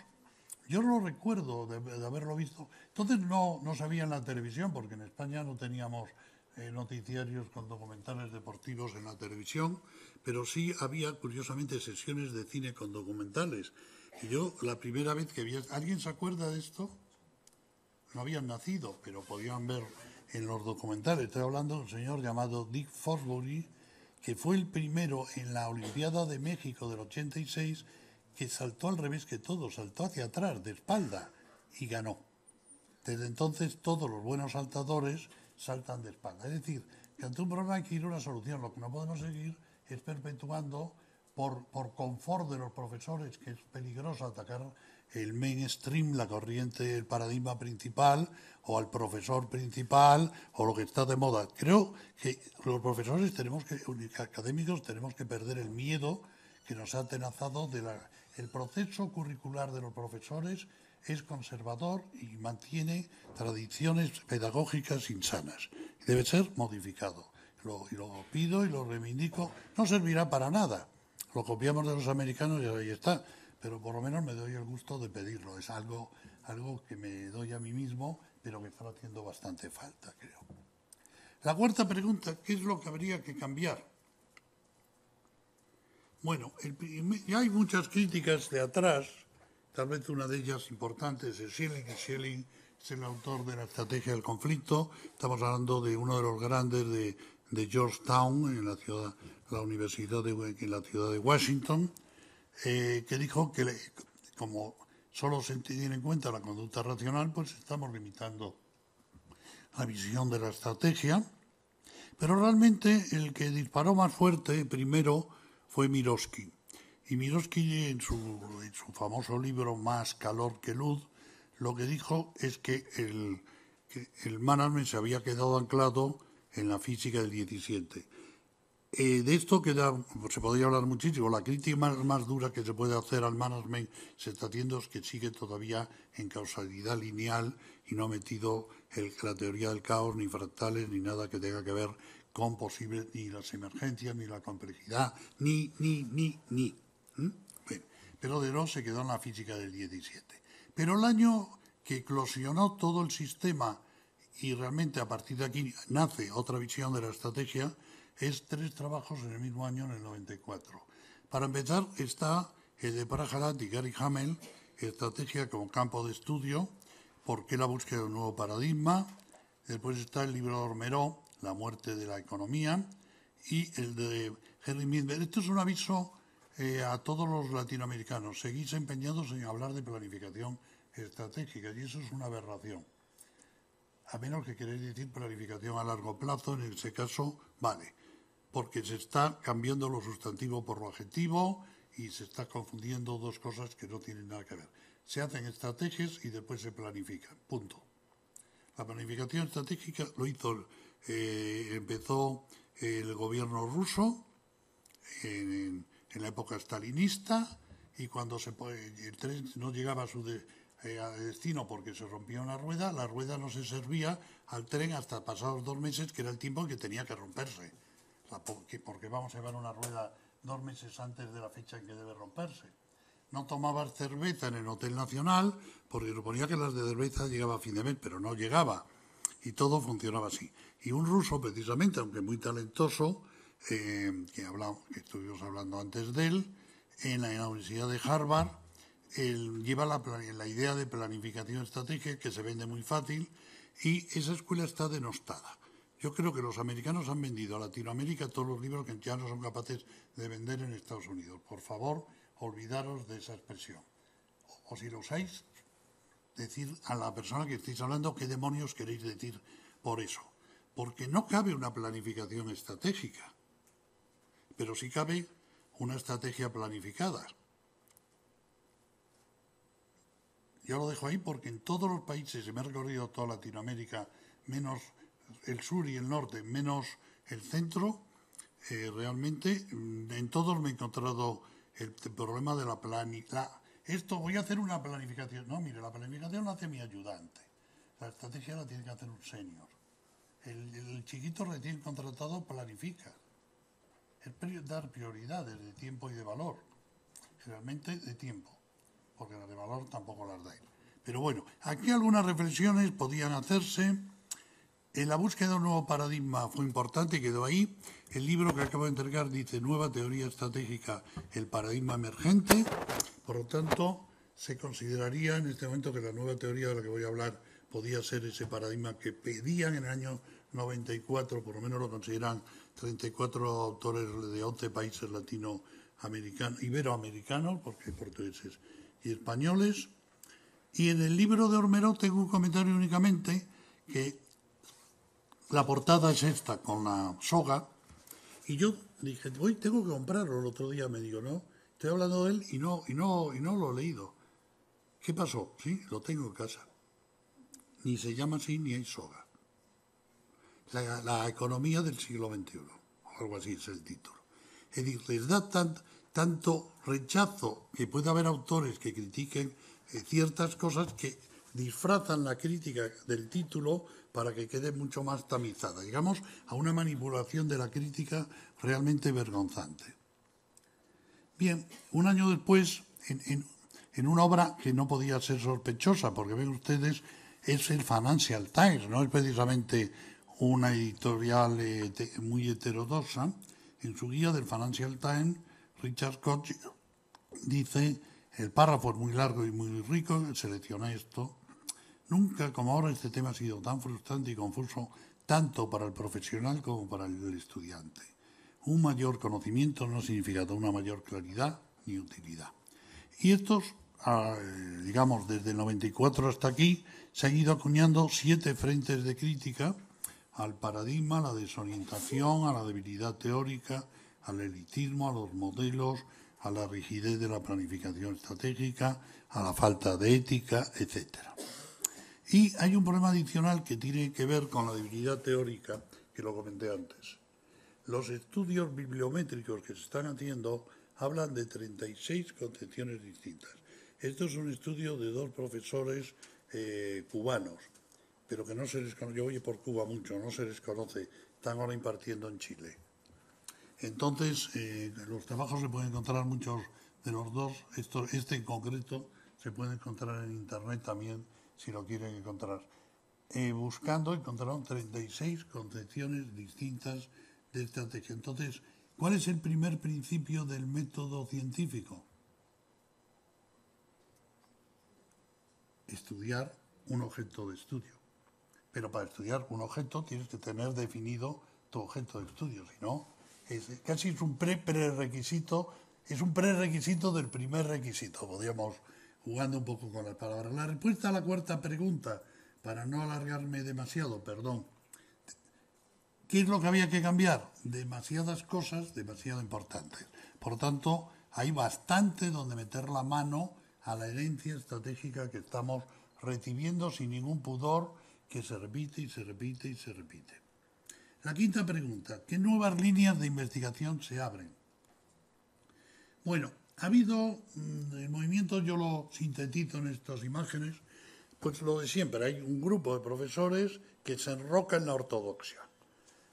C: yo lo recuerdo de haberlo visto, entonces no sabía en la televisión, porque en España no teníamos noticiarios con documentales deportivos en la televisión, pero sí había curiosamente sesiones de cine con documentales. Y yo la primera vez que vi, ¿alguien se acuerda de esto? No habían nacido, pero podían ver en los documentales. Estoy hablando de un señor llamado Dick Fosbury, que fue el primero en la Olimpiada de México del 86 que saltó al revés que todos, saltó hacia atrás, de espalda, y ganó. Desde entonces todos los buenos saltadores saltan de espalda. Es decir, que ante un problema hay que ir a una solución. Lo que no podemos seguir es perpetuando por confort de los profesores, que es peligroso atacar el mainstream, la corriente, el paradigma principal, o al profesor principal, o lo que está de moda. Creo que los profesores académicos tenemos que perder el miedo que nos ha atenazado el proceso curricular de los profesores. Es conservador y mantiene tradiciones pedagógicas insanas. Debe ser modificado. Y lo pido y lo reivindico. No servirá para nada. Lo copiamos de los americanos y ahí está. Pero por lo menos me doy el gusto de pedirlo. Es algo que me doy a mí mismo, pero que está haciendo bastante falta, creo. La cuarta pregunta, ¿qué es lo que habría que cambiar? Bueno, ya hay muchas críticas de atrás. Tal vez una de ellas importante es Schelling. Schelling es el autor de la estrategia del conflicto. Estamos hablando de uno de los grandes de Georgetown, en la universidad en la ciudad de Washington, que dijo que como solo se tiene en cuenta la conducta racional, pues estamos limitando la visión de la estrategia. Pero realmente el que disparó más fuerte primero fue Miroski. Y Miroski, en su famoso libro Más calor que luz, lo que dijo es que el management se había quedado anclado en la física del 17. De esto se podría hablar muchísimo. La crítica más dura que se puede hacer al management se está haciendo es que sigue todavía en causalidad lineal y no ha metido la teoría del caos, ni fractales, ni nada que tenga que ver con posibles, ni las emergencias, ni la complejidad, ni. Bueno, pero Deleuze se quedó en la física del 17. Pero el año que eclosionó todo el sistema y realmente a partir de aquí nace otra visión de la estrategia, es 3 trabajos en el mismo año, en el 94. Para empezar está el de Prahalat y Gary Hamel, Estrategia como campo de estudio, por qué la búsqueda de un nuevo paradigma. Después está el libro de Ormeró, La muerte de la economía, y el de Henry Midler. Esto es un aviso a todos los latinoamericanos. Seguís empeñados en hablar de planificación estratégica, y eso es una aberración. A menos que queréis decir planificación a largo plazo, en ese caso, vale, porque se está cambiando lo sustantivo por lo adjetivo y se está confundiendo dos cosas que no tienen nada que ver. Se hacen estrategias y después se planifican, punto. La planificación estratégica empezó el gobierno ruso en la época stalinista, y cuando el tren no llegaba a su destino porque se rompió la rueda no se servía al tren hasta pasados 2 meses, que era el tiempo en que tenía que romperse. Porque vamos a llevar una rueda 2 meses antes de la fecha en que debe romperse. No tomabas cerveza en el Hotel Nacional porque suponía que las de cerveza llegaban a fin de mes, pero no llegaba. Y todo funcionaba así. Y un ruso, precisamente, aunque muy talentoso, que estuvimos hablando antes de él, en la Universidad de Harvard, él lleva la idea de planificación estratégica, que se vende muy fácil, y esa escuela está denostada. Yo creo que los americanos han vendido a Latinoamérica todos los libros que ya no son capaces de vender en Estados Unidos. Por favor, olvidaros de esa expresión. O si lo usáis, decir a la persona que estáis hablando qué demonios queréis decir por eso. Porque no cabe una planificación estratégica, pero sí cabe una estrategia planificada. Yo lo dejo ahí porque en todos los países, me he recorrido toda Latinoamérica, menos el sur y el norte, menos el centro, realmente en todos me he encontrado el problema de la planificación. Voy a hacer una planificación. No, mire, la planificación la hace mi ayudante. La estrategia la tiene que hacer un senior. El chiquito recién contratado planifica. Es dar prioridades de tiempo y de valor. generalmente de tiempo, porque las de valor tampoco las da él. Pero bueno, aquí algunas reflexiones podían hacerse. En la búsqueda de un nuevo paradigma fue importante y quedó ahí. El libro que acabo de entregar dice Nueva teoría estratégica, el paradigma emergente. Por lo tanto, se consideraría en este momento que la nueva teoría de la que voy a hablar podía ser ese paradigma que pedían en el año 94, por lo menos lo consideran 34 autores de 11 países latinoamericanos, iberoamericanos, porque hay portugueses y españoles. Y en el libro de Ormerod tengo un comentario únicamente que la portada es esta, con la soga, y yo dije, hoy tengo que comprarlo. El otro día me digo, no, estoy hablando de él y no lo he leído. ¿Qué pasó? Sí, lo tengo en casa. Ni se llama así, ni hay soga. La economía del siglo XXI, o algo así es el título. Es decir, les da tanto rechazo que puede haber autores que critiquen ciertas cosas que disfrazan la crítica del título para que quede mucho más tamizada. Llegamos a una manipulación de la crítica realmente vergonzante. Bien, un año después, en una obra que no podía ser sospechosa, porque ven ustedes, es el Financial Times, no es precisamente una editorial muy heterodoxa. En su guía del Financial Times, Richard Koch dice, el párrafo es muy largo y muy rico, seleccioné esto. Nunca como ahora este tema ha sido tan frustrante y confuso tanto para el profesional como para el estudiante. Un mayor conocimiento no significa una mayor claridad ni utilidad. Y estos, digamos, desde el 94 hasta aquí, se han ido acuñando 7 frentes de crítica al paradigma, a la desorientación, a la debilidad teórica, al elitismo, a los modelos, a la rigidez de la planificación estratégica, a la falta de ética, etcétera. Y hay un problema adicional que tiene que ver con la debilidad teórica, que lo comenté antes. Los estudios bibliométricos que se están haciendo hablan de 36 concepciones distintas. Esto es un estudio de 2 profesores cubanos, pero que no se les conoce, yo voy por Cuba mucho, no se les conoce, están ahora impartiendo en Chile. Entonces, los trabajos se pueden encontrar muchos de los dos, este en concreto se puede encontrar en Internet también, si lo quieren encontrar. Buscando encontraron 36 concepciones distintas de estrategia. Entonces, ¿cuál es el primer principio del método científico? Estudiar un objeto de estudio. Pero para estudiar un objeto tienes que tener definido tu objeto de estudio, si no, casi es un prerequisito, es un prerequisito del primer requisito, podríamos jugando un poco con las palabras. La respuesta a la cuarta pregunta, para no alargarme demasiado, perdón. ¿Qué es lo que había que cambiar? Demasiadas cosas, demasiado importantes. Por lo tanto, hay bastante donde meter la mano a la herencia estratégica que estamos recibiendo sin ningún pudor, que se repite y se repite y se repite. La quinta pregunta, ¿qué nuevas líneas de investigación se abren? Bueno, ha habido el movimiento, yo lo sintetizo en estas imágenes, pues lo de siempre, hay un grupo de profesores que se enroca en la ortodoxia.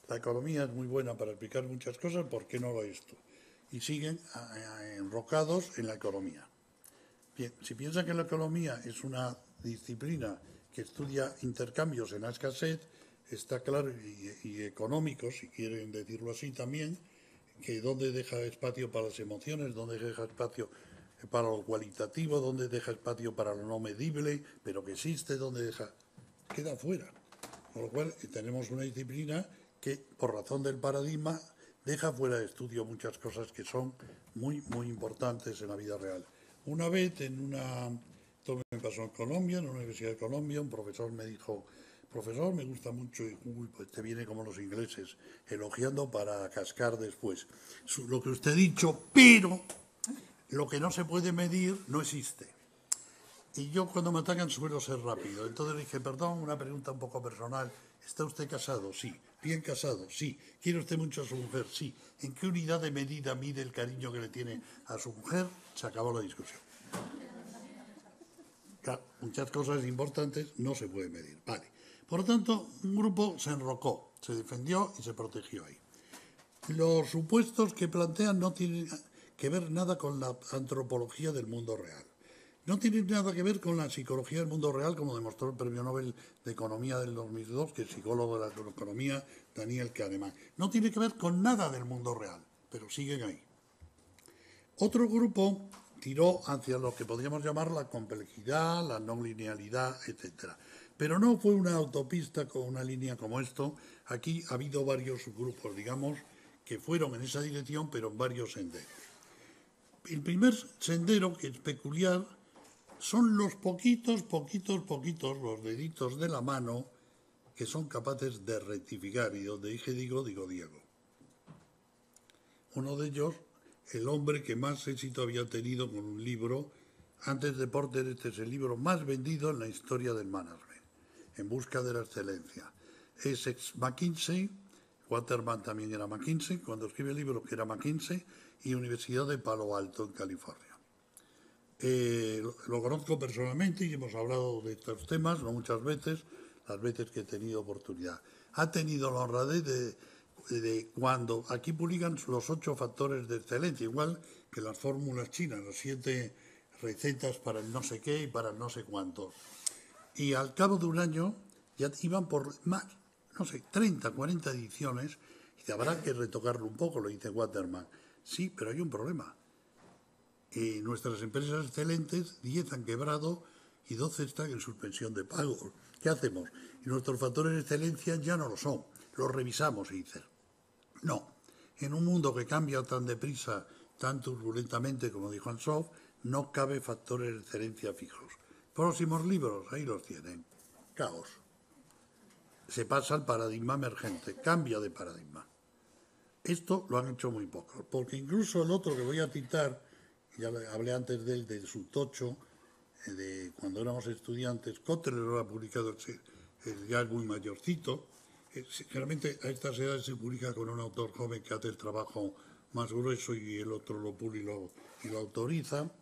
C: La economía es muy buena para explicar muchas cosas, ¿por qué no lo es esto? Y siguen enrocados en la economía. Bien, si piensan que la economía es una disciplina que estudia intercambios en la escasez, está claro, y económicos, si quieren decirlo así también, que dónde deja espacio para las emociones, dónde deja espacio para lo cualitativo, dónde deja espacio para lo no medible, pero que existe, dónde deja... queda fuera. Con lo cual tenemos una disciplina que, por razón del paradigma, deja fuera de estudio muchas cosas que son muy, muy importantes en la vida real. Una vez esto me pasó en Colombia, en la Universidad de Colombia, un profesor me dijo, profesor, me gusta mucho, y pues te viene como los ingleses, elogiando para cascar después. Lo que usted ha dicho, pero lo que no se puede medir no existe. Y yo cuando me atacan suelo ser rápido. Entonces dije, perdón, una pregunta un poco personal. ¿Está usted casado? Sí. ¿Bien casado? Sí. ¿Quiere usted mucho a su mujer? Sí. ¿En qué unidad de medida mide el cariño que le tiene a su mujer? Se acabó la discusión. Claro, muchas cosas importantes no se pueden medir. Vale. Por lo tanto, un grupo se enrocó, se defendió y se protegió ahí. Los supuestos que plantean no tienen que ver nada con la antropología del mundo real. No tiene nada que ver con la psicología del mundo real, como demostró el Premio Nobel de Economía del 2002, que es psicólogo de la economía, Daniel Kahneman. No tiene que ver con nada del mundo real, pero siguen ahí. Otro grupo tiró hacia lo que podríamos llamar la complejidad, la no linealidad, etc. Pero no fue una autopista con una línea como esto. Aquí ha habido varios grupos, digamos, que fueron en esa dirección, pero en varios senderos. El primer sendero, que es peculiar, son los poquitos, los deditos de la mano que son capaces de rectificar. Y donde dije digo Diego. Uno de ellos, el hombre que más éxito había tenido con un libro, antes de Porter, este es el libro más vendido en la historia del management, En busca de la excelencia. Es ex McKinsey, Waterman también era McKinsey, cuando escribe el libro que era McKinsey, y Universidad de Palo Alto, en California. Lo conozco personalmente y hemos hablado de estos temas, no muchas veces, las veces que he tenido oportunidad. Ha tenido la honradez de cuando aquí publican los 8 factores de excelencia, igual que las fórmulas chinas, las 7 recetas para el no sé qué y para el no sé cuánto. Y al cabo de un año ya iban por más, no sé, 30, 40 ediciones, y habrá que retocarlo un poco, lo dice Waterman. Sí, pero hay un problema. Nuestras empresas excelentes, 10 han quebrado y 12 están en suspensión de pago. ¿Qué hacemos? Y nuestros factores de excelencia ya no lo son. Los revisamos y dicen, no, en un mundo que cambia tan deprisa, tan turbulentamente como dijo Ansoff, no cabe factores de excelencia fijos. Próximos libros, ahí los tienen. Caos. Se pasa al paradigma emergente, cambia de paradigma. Esto lo han hecho muy poco, porque incluso el otro que voy a citar, ya hablé antes de él, de su tocho, de cuando éramos estudiantes, Kotler lo ha publicado, ya es muy mayorcito. Generalmente a estas edades se publica con un autor joven que hace el trabajo más grueso y el otro lo publica y lo autoriza.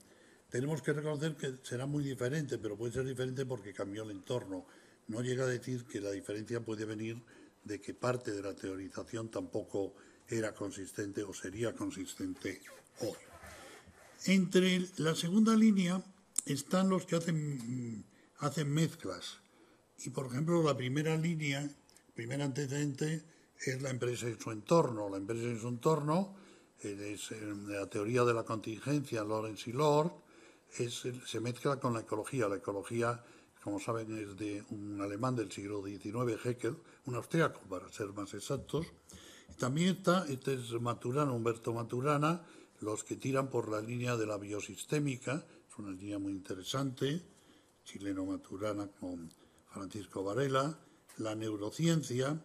C: Tenemos que reconocer que será muy diferente, pero puede ser diferente porque cambió el entorno. No llega a decir que la diferencia puede venir de que parte de la teorización tampoco era consistente o sería consistente hoy. Entre la segunda línea están los que hacen mezclas. Y, por ejemplo, la primera línea, primer antecedente, es la empresa y su entorno. La empresa y su entorno es la teoría de la contingencia, Lawrence y Lord, se mezcla con la ecología. La ecología, como saben, es de un alemán del siglo XIX, Haeckel, un austriaco, para ser más exactos. Y también está, este es Maturana, Humberto Maturana, los que tiran por la línea de la biosistémica, es una línea muy interesante, chileno Maturana con Francisco Varela, la neurociencia,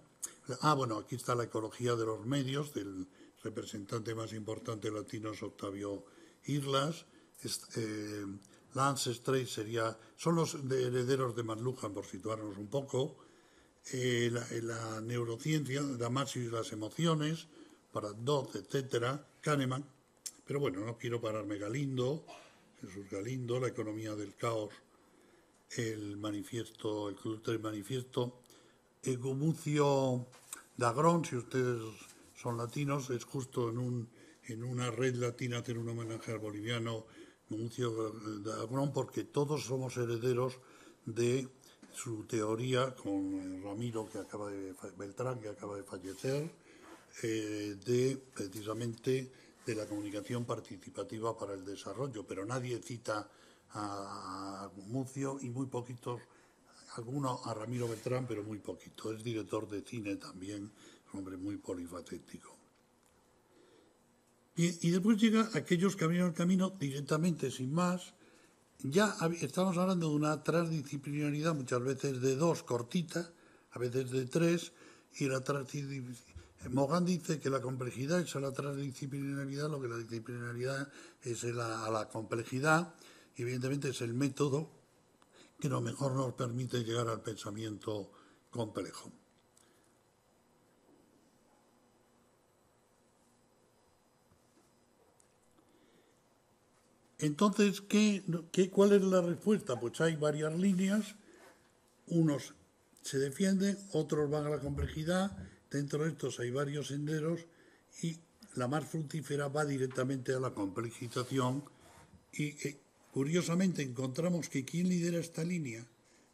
C: bueno, aquí está la ecología de los medios, del representante más importante latino es Octavio Irlas, Lance Strait son los herederos de McLuhan, por situarnos un poco, la neurociencia, Damasio y las emociones, para Dodd, etcétera, Kahneman, pero bueno, no quiero pararme. Galindo, Jesús Galindo, la economía del caos, el manifiesto, el Club del Manifiesto, Gumucio Dagrón, si ustedes son latinos, es justo en una red latina hacer un homenaje al boliviano Gumucio Dagrón, porque todos somos herederos de su teoría con Ramiro, Beltrán, que acaba de fallecer, precisamente de la comunicación participativa para el desarrollo, pero nadie cita a Gumucio y muy poquitos, alguno a Ramiro Beltrán, pero muy poquito. Es director de cine también, es un hombre muy polifacético. Y después llega aquellos que abrieron el camino directamente, sin más. Ya estamos hablando de una transdisciplinaridad, muchas veces de 2, cortita, a veces de 3, y la transdisciplinaridad. Mogan dice que la complejidad es a la transdisciplinaridad, lo que la disciplinaridad es a la complejidad, y evidentemente es el método que a lo mejor nos permite llegar al pensamiento complejo. Entonces, ¿cuál es la respuesta? Pues hay varias líneas, unos se defienden, otros van a la complejidad. Dentro de estos hay varios senderos y la más fructífera va directamente a la complejización y, curiosamente, encontramos que ¿quién lidera esta línea?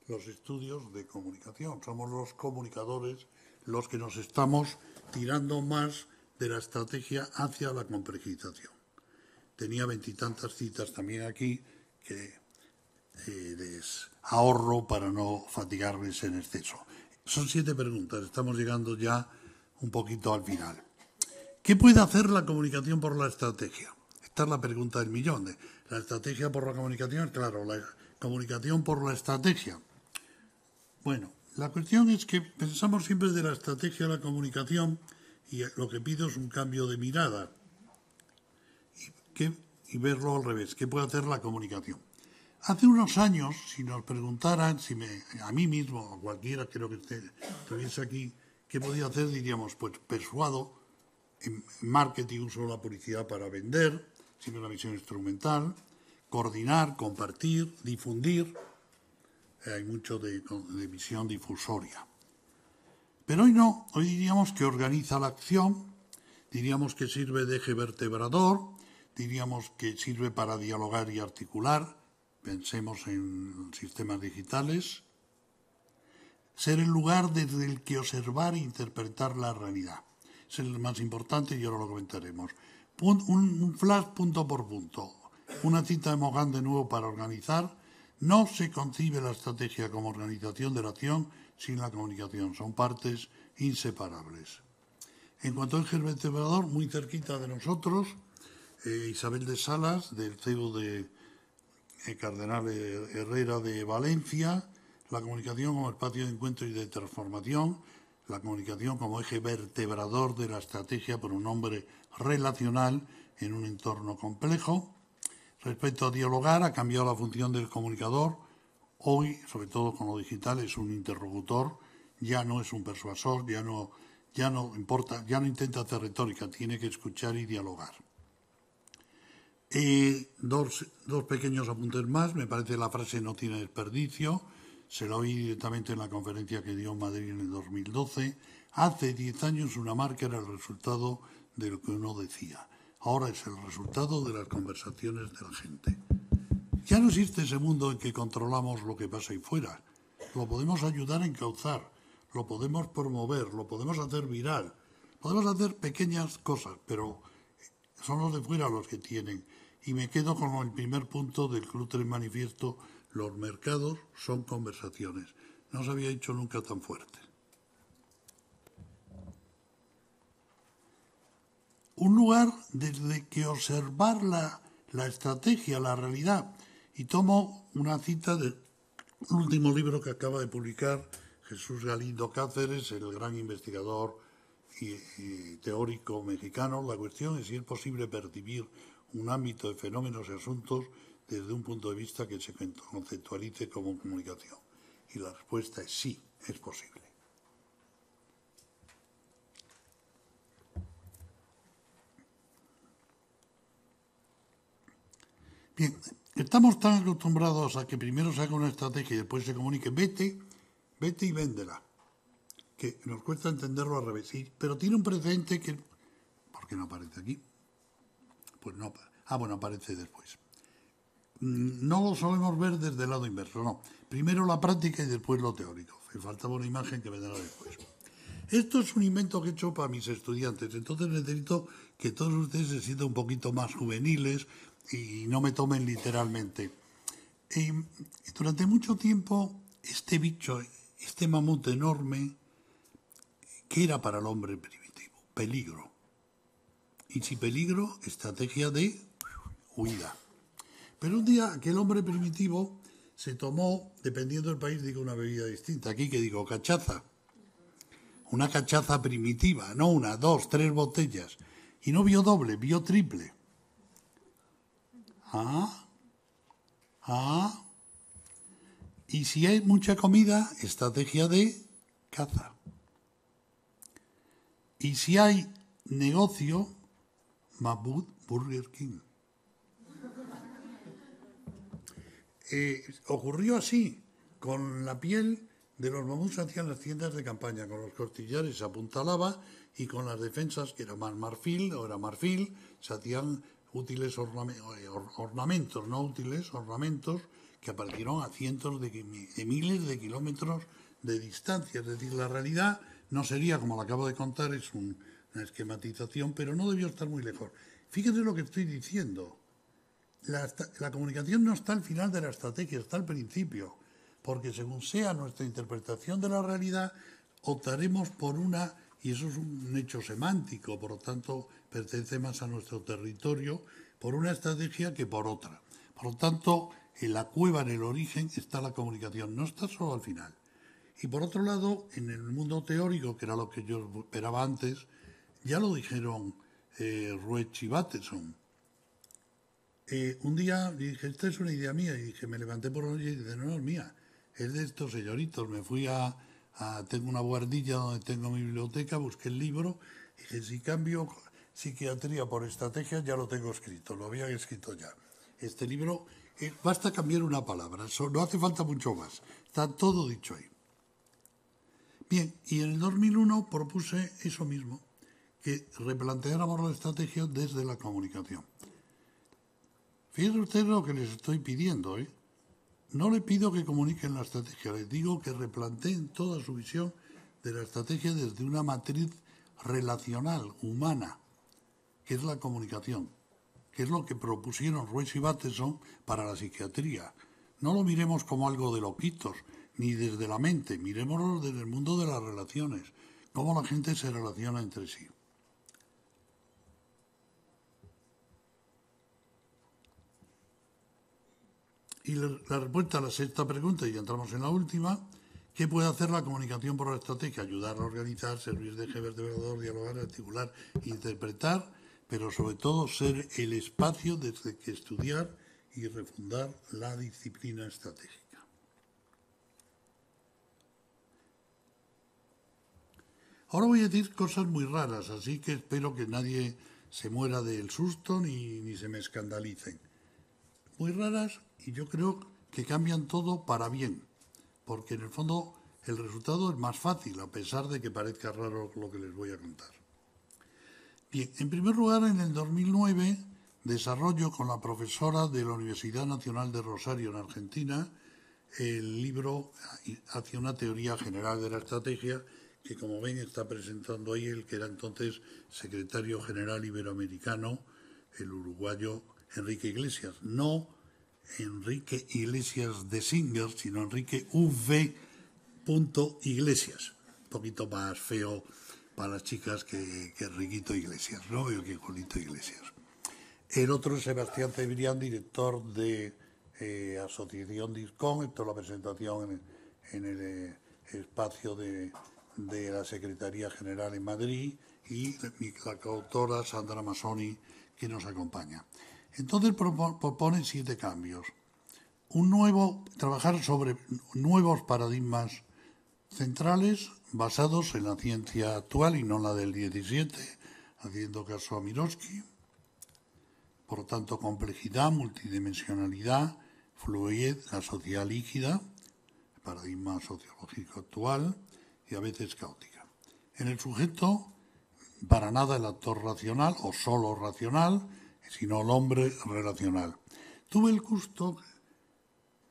C: Los estudios de comunicación. Somos los comunicadores los que nos estamos tirando más de la estrategia hacia la complejización. Tenía 20 y tantas citas también aquí que les ahorro para no fatigarles en exceso. Son 7 preguntas, estamos llegando ya un poquito al final. ¿Qué puede hacer la comunicación por la estrategia? Esta es la pregunta del millón. La estrategia por la comunicación, claro, la comunicación por la estrategia. Bueno, la cuestión es que pensamos siempre de la estrategia a la comunicación y lo que pido es un cambio de mirada y verlo al revés. ¿Qué puede hacer la comunicación? Hace unos años, si nos preguntaran, a mí mismo o cualquiera creo que estuviese aquí, ¿qué podía hacer? Diríamos, pues persuado, en marketing uso la publicidad para vender, siempre una visión instrumental, coordinar, compartir, difundir, hay mucho de visión difusoria. Pero hoy no, hoy diríamos que organiza la acción, diríamos que sirve de eje vertebrador, diríamos que sirve para dialogar y articular, pensemos en sistemas digitales, ser el lugar desde el que observar e interpretar la realidad. Es el más importante y ahora lo comentaremos. Un flash punto por punto, una cita de Mogán de nuevo para organizar. No se concibe la estrategia como organización de la acción sin la comunicación, son partes inseparables. En cuanto al eje vertebrador, muy cerquita de nosotros, Isabel de Salas, del CEO de Cardenal Herrera de Valencia, la comunicación como espacio de encuentro y de transformación, la comunicación como eje vertebrador de la estrategia por un hombre relacional en un entorno complejo. Respecto a dialogar, ha cambiado la función del comunicador. Hoy, sobre todo con lo digital, es un interlocutor, ya no es un persuasor, ya no importa, ya no intenta hacer retórica, tiene que escuchar y dialogar. Dos pequeños apuntes más. Me parece que la frase no tiene desperdicio. Se la oí directamente en la conferencia que dio en Madrid en el 2012. Hace 10 años una marca era el resultado de lo que uno decía. Ahora es el resultado de las conversaciones de la gente. Ya no existe ese mundo en que controlamos lo que pasa ahí fuera. Lo podemos ayudar a encauzar, lo podemos promover, lo podemos hacer viral. Podemos hacer pequeñas cosas, pero son los de fuera los que tienen. Y me quedo con el primer punto del Club 3 Manifiesto: los mercados son conversaciones. No se había dicho nunca tan fuerte. Un lugar desde que observar la estrategia, la realidad. Y tomo una cita del último libro que acaba de publicar Jesús Galindo Cáceres, el gran investigador y teórico mexicano. La cuestión es si es posible percibir un ámbito de fenómenos y asuntos desde un punto de vista que se conceptualice como comunicación. Y la respuesta es sí, es posible. Bien, estamos tan acostumbrados a que primero se haga una estrategia y después se comunique, vete y véndela, que nos cuesta entenderlo al revés. Pero tiene un precedente que... ¿Por qué no aparece aquí? Pues no. Bueno, aparece después. No lo solemos ver desde el lado inverso, no. Primero la práctica y después lo teórico. Me faltaba una imagen que vendrá después. Esto es un invento que he hecho para mis estudiantes, entonces necesito que todos ustedes se sientan un poquito más juveniles y no me tomen literalmente. Durante mucho tiempo, este bicho, este mamut enorme, ¿qué era para el hombre primitivo? Peligro. Y si peligro, estrategia de huida. Pero un día aquel hombre primitivo se tomó, dependiendo del país, digo una bebida distinta. Aquí que digo cachaza. Una cachaza primitiva, no 1, 2, 3 botellas. Y no vio doble, vio triple. Y si hay mucha comida, estrategia de caza. Y si hay negocio, Mamut Burger King. Ocurrió así con la piel de los mamuts se hacían las tiendas de campaña, con los costillares se apuntalaba y con las defensas, que era más marfil, se hacían útiles ornamentos, no útiles, ornamentos que aparecieron a cientos de miles de kilómetros de distancia. Es decir, la realidad no sería como la acabo de contar, es una esquematización, pero no debió estar muy lejos. Fíjense lo que estoy diciendo. La comunicación no está al final de la estrategia, está al principio, porque según sea nuestra interpretación de la realidad, optaremos por una, y eso es un hecho semántico, por lo tanto pertenece más a nuestro territorio, por una estrategia que por otra. Por lo tanto, en la cueva, en el origen, está la comunicación, no está solo al final. Y por otro lado, en el mundo teórico, que era lo que yo esperaba antes, ya lo dijeron Ruech y Bateson. Un día dije, esta es una idea mía, y dije, me levanté por la noche y dije, no es mía, es de estos señoritos. Me fui tengo una guardilla donde tengo mi biblioteca, busqué el libro, y dije, si cambio psiquiatría por estrategia, ya lo tengo escrito, lo había escrito ya. Este libro, basta cambiar una palabra, no hace falta mucho más, está todo dicho ahí. Bien, y en el 2001 propuse eso mismo, que replanteáramos la estrategia desde la comunicación. Fíjense ustedes lo que les estoy pidiendo, ¿eh? No le pido que comuniquen la estrategia, les digo que replanteen toda su visión de la estrategia desde una matriz relacional, humana, que es la comunicación, que es lo que propusieron Ruech y Bateson para la psiquiatría. No lo miremos como algo de loquitos, ni desde la mente, miremoslo desde el mundo de las relaciones, cómo la gente se relaciona entre sí. Y la respuesta a la sexta pregunta, y entramos en la última, ¿qué puede hacer la comunicación por la estrategia? Ayudar a organizar, servir de eje vertebrador, dialogar, articular, interpretar, pero sobre todo ser el espacio desde que estudiar y refundar la disciplina estratégica. Ahora voy a decir cosas muy raras, así que espero que nadie se muera del susto ni se me escandalicen. Muy raras, y yo creo que cambian todo para bien, porque en el fondo el resultado es más fácil, a pesar de que parezca raro lo que les voy a contar. Bien, en primer lugar, en el 2009 desarrollo con la profesora de la Universidad Nacional de Rosario en Argentina el libro Hacia una teoría general de la estrategia, que como ven está presentando ahí el que era entonces secretario general iberoamericano, el uruguayo Enrique Iglesias. No Enrique Iglesias de Singer, sino Enrique V. Iglesias. Un poquito más feo para las chicas que Enriquito Iglesias, ¿no? Y que Julito Iglesias. El otro es Sebastián Cebrián, director de Asociación DISCON. Esto es la presentación en el espacio de la Secretaría General en Madrid, y la coautora Sandra Masoni, que nos acompaña. Entonces propone 7 cambios. Trabajar sobre nuevos paradigmas centrales basados en la ciencia actual y no la del 17, haciendo caso a Miroski. Por lo tanto, complejidad, multidimensionalidad, fluidez, la sociedad líquida, el paradigma sociológico actual, y a veces caótica. En el sujeto, para nada el actor racional o solo racional, sino el hombre relacional. Tuve el gusto,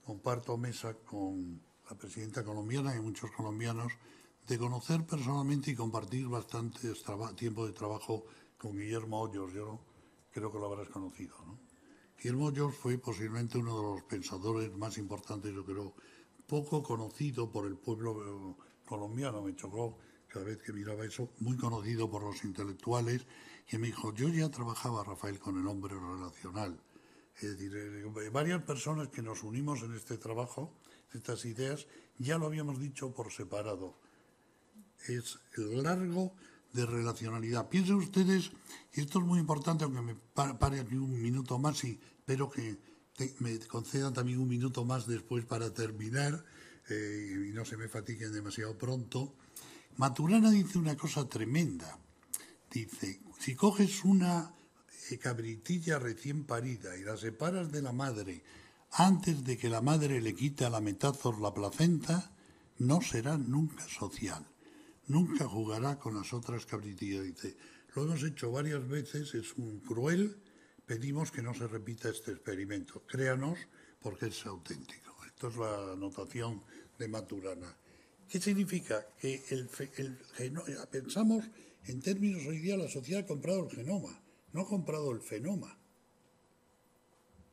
C: comparto mesa con la presidenta colombiana y muchos colombianos, de conocer personalmente y compartir bastante tiempo de trabajo con Guillermo Hoyos. Yo creo que lo habrás conocido, ¿no? Guillermo Hoyos fue posiblemente uno de los pensadores más importantes, yo creo, poco conocido por el pueblo colombiano. Me chocó cada vez que miraba eso, muy conocido por los intelectuales, y me dijo, yo ya trabajaba, Rafael, con el hombre relacional. Es decir, varias personas que nos unimos en este trabajo, estas ideas, ya lo habíamos dicho por separado. Es el largo de relacionalidad. Piensen ustedes, y esto es muy importante, aunque me pare aquí un minuto más, y espero que me concedan también un minuto más después para terminar, y no se me fatiguen demasiado pronto. Maturana dice una cosa tremenda. Dice, si coges una cabritilla recién parida y la separas de la madre antes de que la madre le quite a la metáfora la placenta, no será nunca social, nunca jugará con las otras cabritillas. Dice, lo hemos hecho varias veces, es un cruel, pedimos que no se repita este experimento. Créanos, porque es auténtico. Esto es la anotación de Maturana. ¿Qué significa? Que pensamos en términos hoy día, la sociedad ha comprado el genoma, no ha comprado el fenoma.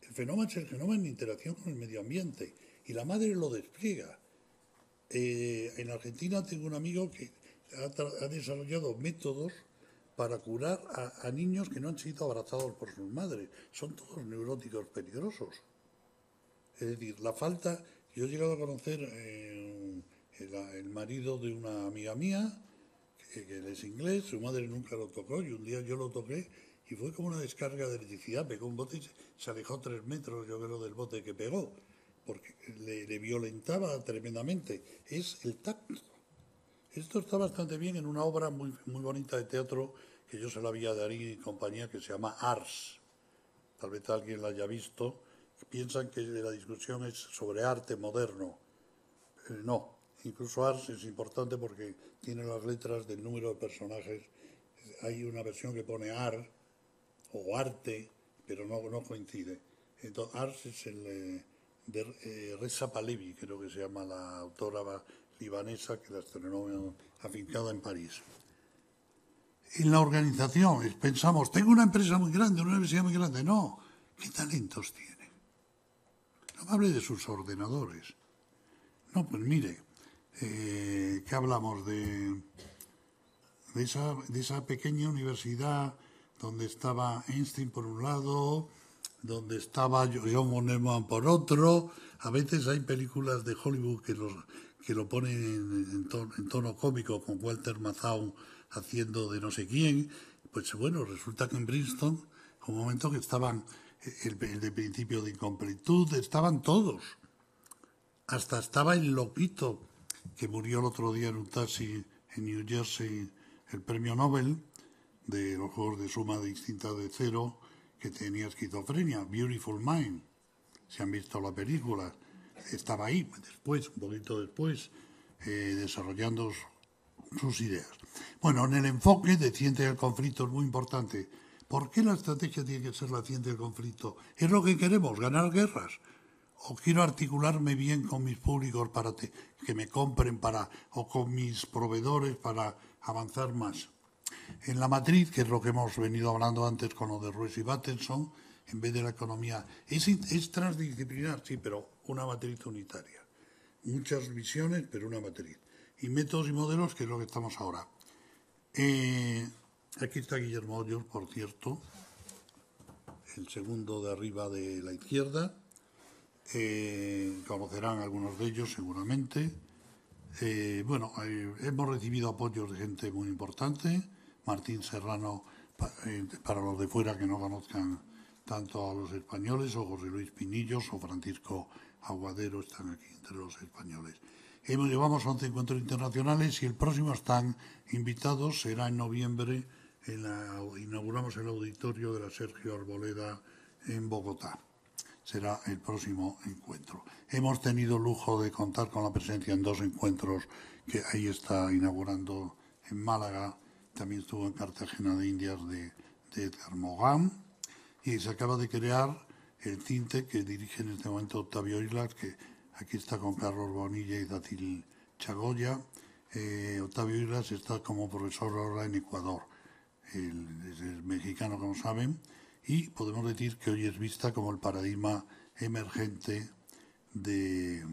C: El fenoma es el genoma en interacción con el medio ambiente y la madre lo despliega. En Argentina tengo un amigo que ha desarrollado métodos para curar a niños que no han sido abrazados por sus madres. Son todos neuróticos peligrosos. Es decir, la falta... Yo he llegado a conocer el marido de una amiga mía, que él es inglés, su madre nunca lo tocó, y un día yo lo toqué y fue como una descarga de electricidad. Pegó un bote y se alejó 3 metros, yo creo, del bote que pegó, porque le violentaba tremendamente. Es el tacto. Esto está bastante bien en una obra muy, muy bonita de teatro que yo se la vi a Darín y compañía, que se llama Ars. Tal vez alguien la haya visto. Piensan que la discusión es sobre arte moderno. No, incluso Ars es importante porque tiene las letras del número de personajes. Hay una versión que pone Ar o Arte, pero no coincide. Entonces, Ars es el de Reza Pahlavi, creo que se llama la autora libanesa que la estrenó afincada en París. En la organización pensamos, tengo una empresa muy grande, una universidad muy grande. No, ¿qué talentos tiene? No me hable de sus ordenadores. No, pues mire, ¿qué hablamos de esa pequeña universidad donde estaba Einstein por un lado, donde estaba John Monaghan por otro? A veces hay películas de Hollywood que lo ponen en tono cómico, con Walter Matthau haciendo de no sé quién. Pues bueno, resulta que en Princeton, un momento que estaban el de principio de incompletud, estaban todos. Hasta estaba el loquito que murió el otro día en un taxi en New Jersey, el premio Nobel de los juegos de suma distinta de cero, que tenía esquizofrenia, Beautiful Mind. Si han visto la película, estaba ahí después, un poquito después, desarrollando sus ideas. Bueno, en el enfoque de ciencia del conflicto es muy importante. ¿Por qué la estrategia tiene que ser la ciencia del conflicto? ¿Es lo que queremos, ganar guerras? ¿O quiero articularme bien con mis públicos para que me compren o con mis proveedores para avanzar más? En la matriz, que es lo que hemos venido hablando antes con lo de Ruiz y Bateson, en vez de la economía, es transdisciplinar, sí, pero una matriz unitaria. Muchas visiones, pero una matriz. Y métodos y modelos, que es lo que estamos ahora. Aquí está Guillermo Hoyos, por cierto, el segundo de arriba de la izquierda. Conocerán algunos de ellos seguramente. Hemos recibido apoyos de gente muy importante. Martín Serrano, para los de fuera que no conozcan tanto a los españoles, o José Luis Pinillos o Francisco Aguadero están aquí entre los españoles. Llevamos 11 encuentros internacionales y el próximo están invitados, será en noviembre, inauguramos el auditorio de la Sergio Arboleda en Bogotá. Será el próximo encuentro. Hemos tenido el lujo de contar con la presencia en 2 encuentros que ahí está inaugurando en Málaga, también estuvo en Cartagena de Indias de Edgar Mogán, y se acaba de crear el CINTE que dirige en este momento Octavio Islas, que aquí está con Carlos Bonilla y Dátil Chagoya. Octavio Islas está como profesor ahora en Ecuador, es el mexicano, como saben, y podemos decir que hoy es vista como el paradigma emergente que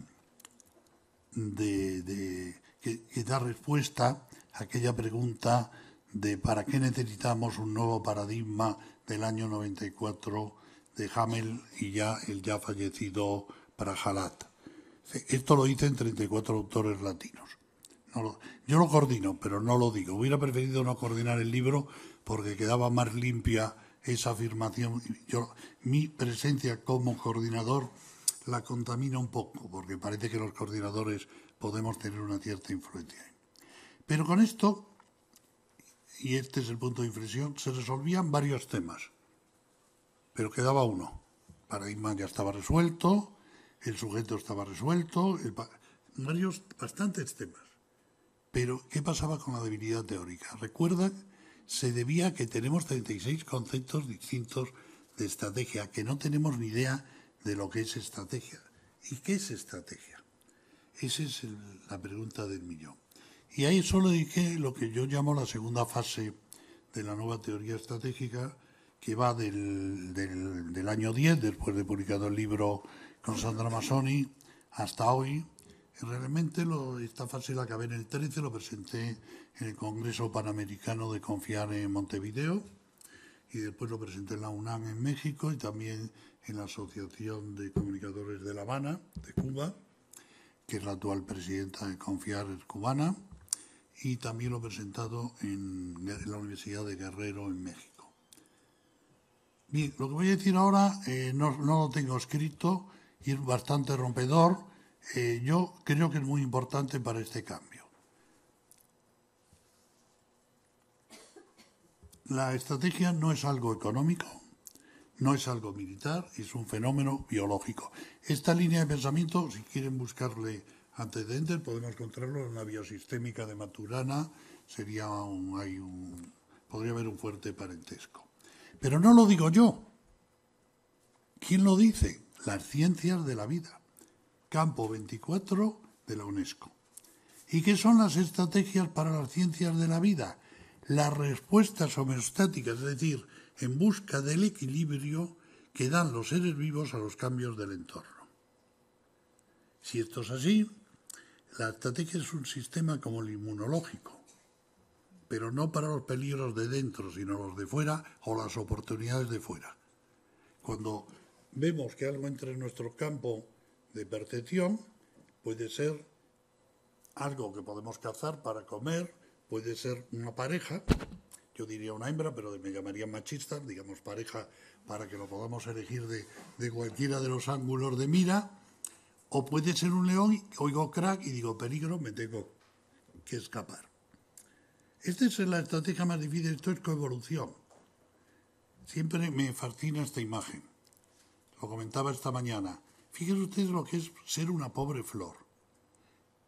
C: da respuesta a aquella pregunta de ¿para qué necesitamos un nuevo paradigma del año 94 de Hamel y el ya fallecido Prahalat? Esto lo dicen 34 autores latinos. Yo lo coordino, pero no lo digo. Hubiera preferido no coordinar el libro porque quedaba más limpia esa afirmación. Mi presencia como coordinador la contamina un poco, porque parece que los coordinadores podemos tener una cierta influencia. Pero con esto, y este es el punto de inflexión, se resolvían varios temas, pero quedaba uno. El paradigma ya estaba resuelto, el sujeto estaba resuelto, bastantes temas. Pero, ¿qué pasaba con la debilidad teórica? Recuerdan, se debía a que tenemos 36 conceptos distintos de estrategia, que no tenemos ni idea de lo que es estrategia. ¿Y qué es estrategia? Esa es la pregunta del millón. Y ahí solo dije lo que yo llamo la segunda fase de la nueva teoría estratégica, que va del año 10, después de publicado el libro con Sandra Massoni, hasta hoy. Y realmente esta fase la acabé en el 13, lo presenté en el Congreso Panamericano de Confiar en Montevideo, y después lo presenté en la UNAM en México y también en la Asociación de Comunicadores de La Habana, de Cuba, que es la actual presidenta de Confiar, es cubana, y también lo he presentado en la Universidad de Guerrero en México. Bien, lo que voy a decir ahora no lo tengo escrito y es bastante rompedor. Yo creo que es muy importante para este cambio. La estrategia no es algo económico, no es algo militar, es un fenómeno biológico. Esta línea de pensamiento, si quieren buscarle antecedentes, podemos encontrarlo en una biosistémica de Maturana, podría haber un fuerte parentesco. Pero no lo digo yo. ¿Quién lo dice? Las ciencias de la vida. Campo 24 de la UNESCO. ¿Y qué son las estrategias para las ciencias de la vida? Las respuestas homeostáticas, es decir, en busca del equilibrio que dan los seres vivos a los cambios del entorno. Si esto es así, la estrategia es un sistema como el inmunológico, pero no para los peligros de dentro, sino los de fuera o las oportunidades de fuera. Cuando vemos que algo entra en nuestro campo de percepción, puede ser algo que podemos cazar para comer, puede ser una pareja, yo diría una hembra, pero me llamarían machistas, digamos pareja, para que lo podamos elegir de cualquiera de los ángulos de mira, o puede ser un león, oigo crack y digo peligro, me tengo que escapar. Esta es la estrategia más difícil, esto es coevolución. Siempre me fascina esta imagen, lo comentaba esta mañana. Fíjense ustedes lo que es ser una pobre flor.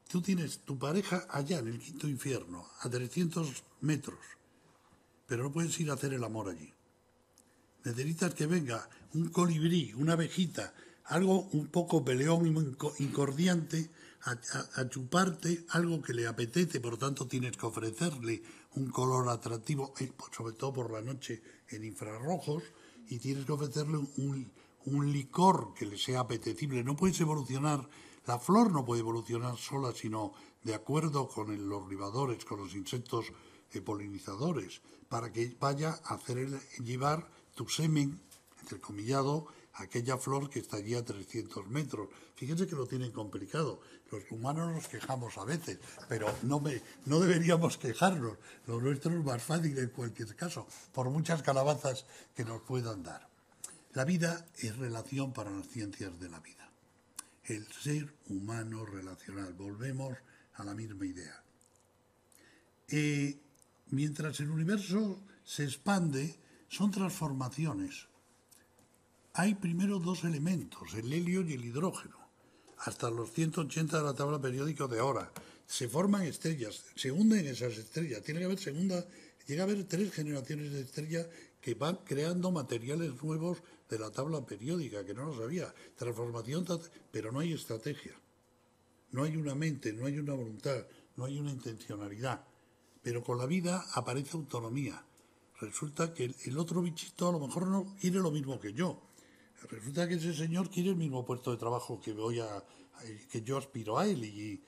C: Tú tienes tu pareja allá en el quinto infierno, a 300 metros, pero no puedes ir a hacer el amor allí. Necesitas que venga un colibrí, una abejita, algo un poco peleón y incordiante a chuparte, algo que le apetece, por lo tanto tienes que ofrecerle un color atractivo, sobre todo por la noche en infrarrojos, y tienes que ofrecerle un licor que le sea apetecible. No puedes evolucionar, la flor no puede evolucionar sola, sino de acuerdo con los ribadores, con los insectos polinizadores, para que vaya a llevar tu semen, entrecomillado, a aquella flor que está allí a 300 metros. Fíjense que lo tienen complicado. Los humanos nos quejamos a veces, pero no deberíamos quejarnos. Lo nuestro es más fácil en cualquier caso, por muchas calabazas que nos puedan dar. La vida es relación para las ciencias de la vida. El ser humano relacional. Volvemos a la misma idea. Mientras el universo se expande, son transformaciones. Hay primero dos elementos, el helio y el hidrógeno, hasta los 180 de la tabla periódica de ahora. Se forman estrellas, se hunden esas estrellas. Llega a haber 3 generaciones de estrellas que van creando materiales nuevos de la tabla periódica, que no lo sabía. Transformación, pero no hay estrategia. No hay una mente, no hay una voluntad, no hay una intencionalidad. Pero con la vida aparece autonomía. Resulta que el otro bichito a lo mejor no quiere lo mismo que yo. Resulta que ese señor quiere el mismo puesto de trabajo que yo aspiro a él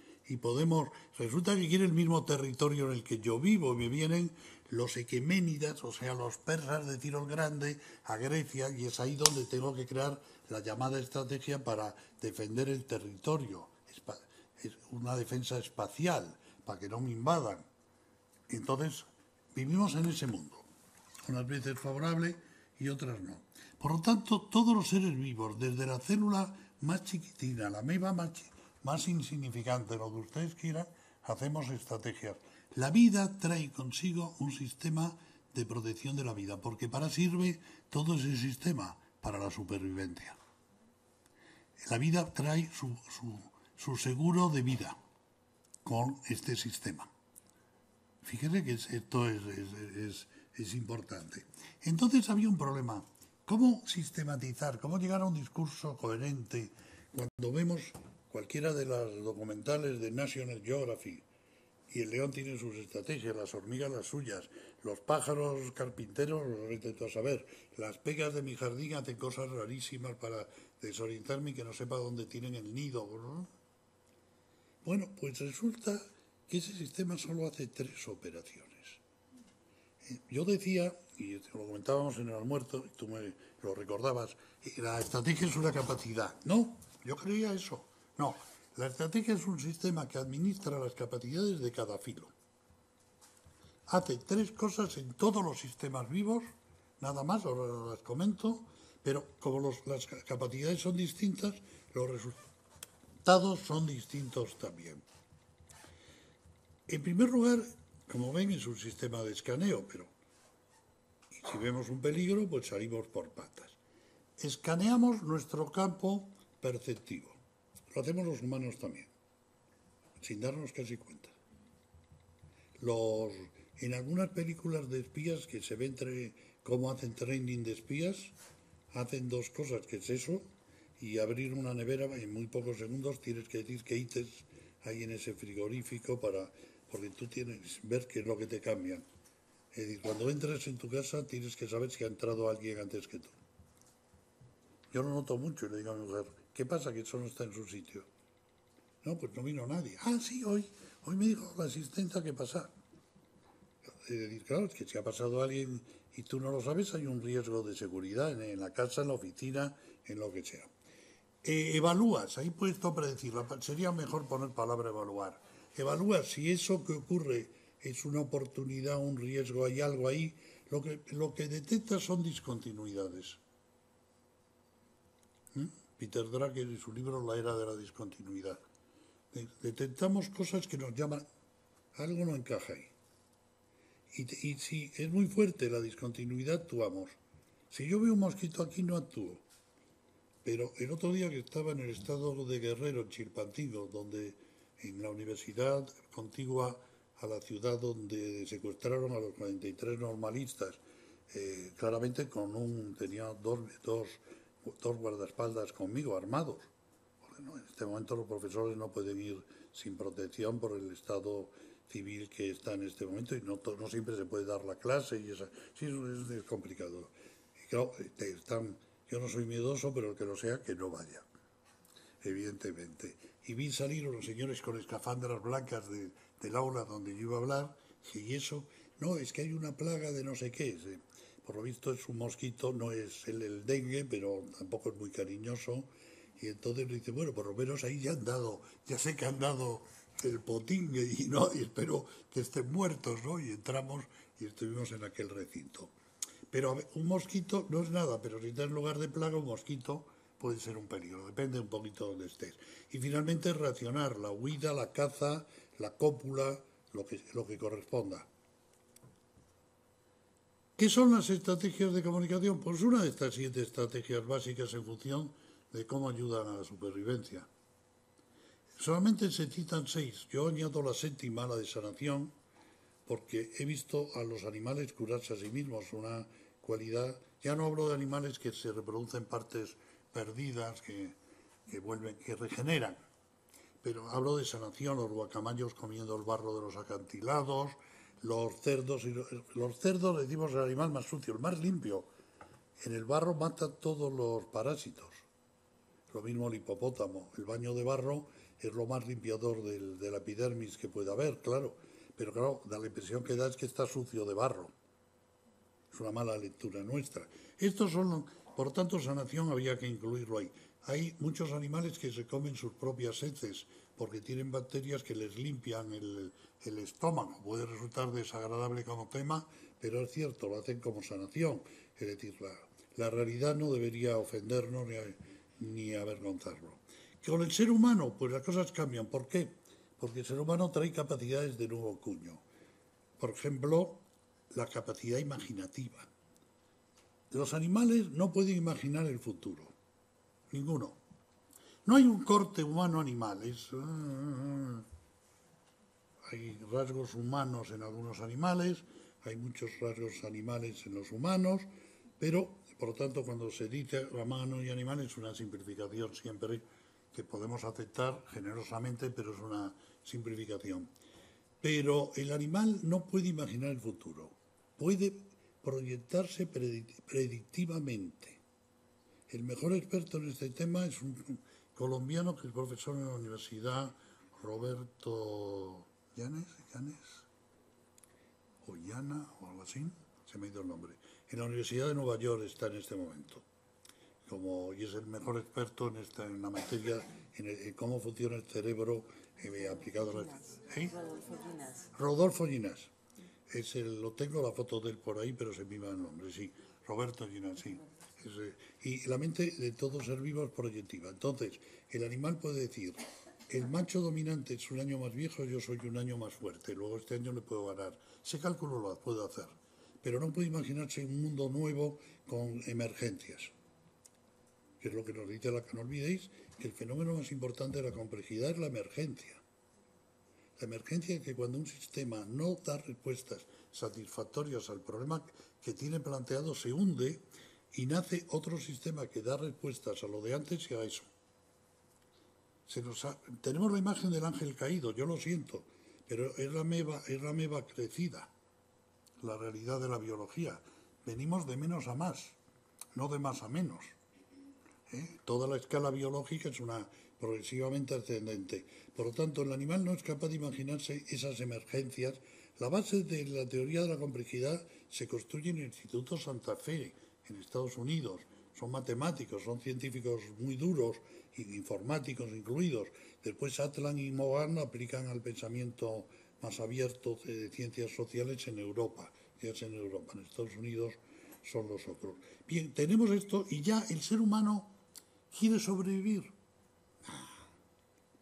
C: resulta que quiere el mismo territorio en el que yo vivo, y me vienen los equeménidas, o sea, los persas de Tiro el Grande, a Grecia, y es ahí donde tengo que crear la llamada estrategia para defender el territorio. Es una defensa espacial, para que no me invadan. Entonces, vivimos en ese mundo, unas veces favorable y otras no. Por lo tanto, todos los seres vivos, desde la célula más chiquitina, la ameba más insignificante, lo que ustedes quieran, hacemos estrategias. La vida trae consigo un sistema de protección de la vida, porque para sirve todo ese sistema para la supervivencia. La vida trae su seguro de vida con este sistema. Fíjese que esto es importante. Entonces había un problema. ¿Cómo sistematizar? ¿Cómo llegar a un discurso coherente cuando vemos cualquiera de las documentales de National Geographic? Y el león tiene sus estrategias, las hormigas las suyas, los pájaros carpinteros, a saber, las pegas de mi jardín hacen cosas rarísimas para desorientarme y que no sepa dónde tienen el nido, ¿no? Bueno, pues resulta que ese sistema solo hace 3 operaciones. Yo decía, y lo comentábamos en el almuerzo, y tú me lo recordabas, la estrategia es una capacidad. No, yo creía eso. No, la estrategia es un sistema que administra las capacidades de cada filo. Hace 3 cosas en todos los sistemas vivos, nada más, ahora las comento, pero como las capacidades son distintas, los resultados son distintos también. En primer lugar, como ven, es un sistema de escaneo, pero si vemos un peligro, pues salimos por patas. Escaneamos nuestro campo perceptivo. Lo hacemos los humanos también, sin darnos casi cuenta. En algunas películas de espías que se ven cómo hacen training de espías, hacen 2 cosas, que es eso, y abrir una nevera en muy pocos segundos tienes que decir qué ítems hay en ese frigorífico porque tú tienes que ver qué es lo que te cambian. Es decir, cuando entres en tu casa tienes que saber si ha entrado alguien antes que tú. Yo lo noto mucho y le digo a mi mujer, ¿qué pasa que eso no está en su sitio? No, pues no vino nadie. Ah, sí, hoy me dijo la asistenta que pasa. Es decir, claro, es que si ha pasado alguien y tú no lo sabes, hay un riesgo de seguridad en la casa, en la oficina, en lo que sea. Evalúas, ahí puedes todo predecir, sería mejor poner palabra evaluar. Evalúas si eso que ocurre es una oportunidad, un riesgo, hay algo ahí. Lo que detectas son discontinuidades. Peter Drucker en su libro La era de la discontinuidad. Detectamos cosas que nos llaman, algo no encaja ahí. Y si es muy fuerte la discontinuidad, actuamos. Si yo veo un mosquito aquí, no actúo. Pero el otro día que estaba en el estado de Guerrero, en Chilpancingo, donde en la universidad contigua a la ciudad donde secuestraron a los 43 normalistas, claramente tenía dos guardaespaldas conmigo, armados. Bueno, en este momento los profesores no pueden ir sin protección por el estado civil que está en este momento y no siempre se puede dar la clase y sí, es complicado. Y claro, yo no soy miedoso, pero el que lo sea, que no vaya, evidentemente. Y vi salir unos señores con escafandras blancas del aula donde yo iba a hablar, y eso, no, es que hay una plaga de no sé qué. Por lo visto es un mosquito, no es el dengue, pero tampoco es muy cariñoso. Y entonces le dice, bueno, por lo menos ahí ya sé que han dado el potingue y espero que estén muertos, ¿no? Y entramos y estuvimos en aquel recinto. Pero a ver, un mosquito no es nada, pero si estás en lugar de plaga, un mosquito puede ser un peligro, depende un poquito de donde estés. Y finalmente reaccionar, la huida, la caza, la cópula, lo que corresponda. ¿Qué son las estrategias de comunicación? Pues una de estas 7 estrategias básicas en función de cómo ayudan a la supervivencia. Solamente se citan 6. Yo añado la 7ª, la de sanación, porque he visto a los animales curarse a sí mismos, una cualidad. Ya no hablo de animales que se reproducen partes perdidas, que regeneran, pero hablo de sanación, los guacamayos comiendo el barro de los acantilados, los cerdos decimos el animal más sucio, el más limpio. En el barro mata todos los parásitos. Lo mismo el hipopótamo. El baño de barro es lo más limpiador de la epidermis que pueda haber, claro. Pero claro, da la impresión que da es que está sucio de barro. Es una mala lectura nuestra. Por tanto, sanación había que incluirlo ahí. Hay muchos animales que se comen sus propias heces porque tienen bacterias que les limpian el estómago. Puede resultar desagradable como tema, pero es cierto, lo hacen como sanación. Es decir, la realidad no debería ofendernos ni avergonzarnos. Con el ser humano, pues las cosas cambian. ¿Por qué? Porque el ser humano trae capacidades de nuevo cuño. Por ejemplo, la capacidad imaginativa. Los animales no pueden imaginar el futuro. Ninguno. No hay un corte humano-animal, hay rasgos humanos en algunos animales, hay muchos rasgos animales en los humanos, pero, por lo tanto, cuando se dice humano y animal es una simplificación siempre que podemos aceptar generosamente, pero es una simplificación. Pero el animal no puede imaginar el futuro, puede proyectarse predictivamente. El mejor experto en este tema es un colombiano que es profesor en la Universidad, Roberto Llanes, o Llana, o algo así, se me ha ido el nombre. En la Universidad de Nueva York está en este momento, y es el mejor experto en la materia, en cómo funciona el cerebro aplicado a la... Rodolfo Ginás. Lo tengo la foto de él por ahí, pero se me iba el nombre, sí. Roberto Ginás, sí. Y la mente de todo ser vivo es proyectiva. Entonces, el animal puede decir, el macho dominante es un año más viejo, yo soy un año más fuerte, luego este año le puedo ganar. Ese cálculo lo puedo hacer, pero no puede imaginarse un mundo nuevo con emergencias, que es lo que nos dice Lacan. No olvidéis que el fenómeno más importante de la complejidad es la emergencia. La emergencia es que cuando un sistema no da respuestas satisfactorias al problema que tiene planteado, se hunde y nace otro sistema que da respuestas a lo de antes y a eso. Tenemos la imagen del ángel caído, yo lo siento, pero es la ameba crecida, la realidad de la biología. Venimos de menos a más, no de más a menos. Toda la escala biológica es una progresivamente ascendente. Por lo tanto, el animal no es capaz de imaginarse esas emergencias. La base de la teoría de la complejidad se construye en el Instituto Santa Fe, en Estados Unidos. Son matemáticos, son científicos muy duros, informáticos incluidos. Después Atlan y Mogan lo aplican al pensamiento más abierto de ciencias sociales en Europa. En Estados Unidos son los otros. Bien, tenemos esto y ya el ser humano quiere sobrevivir.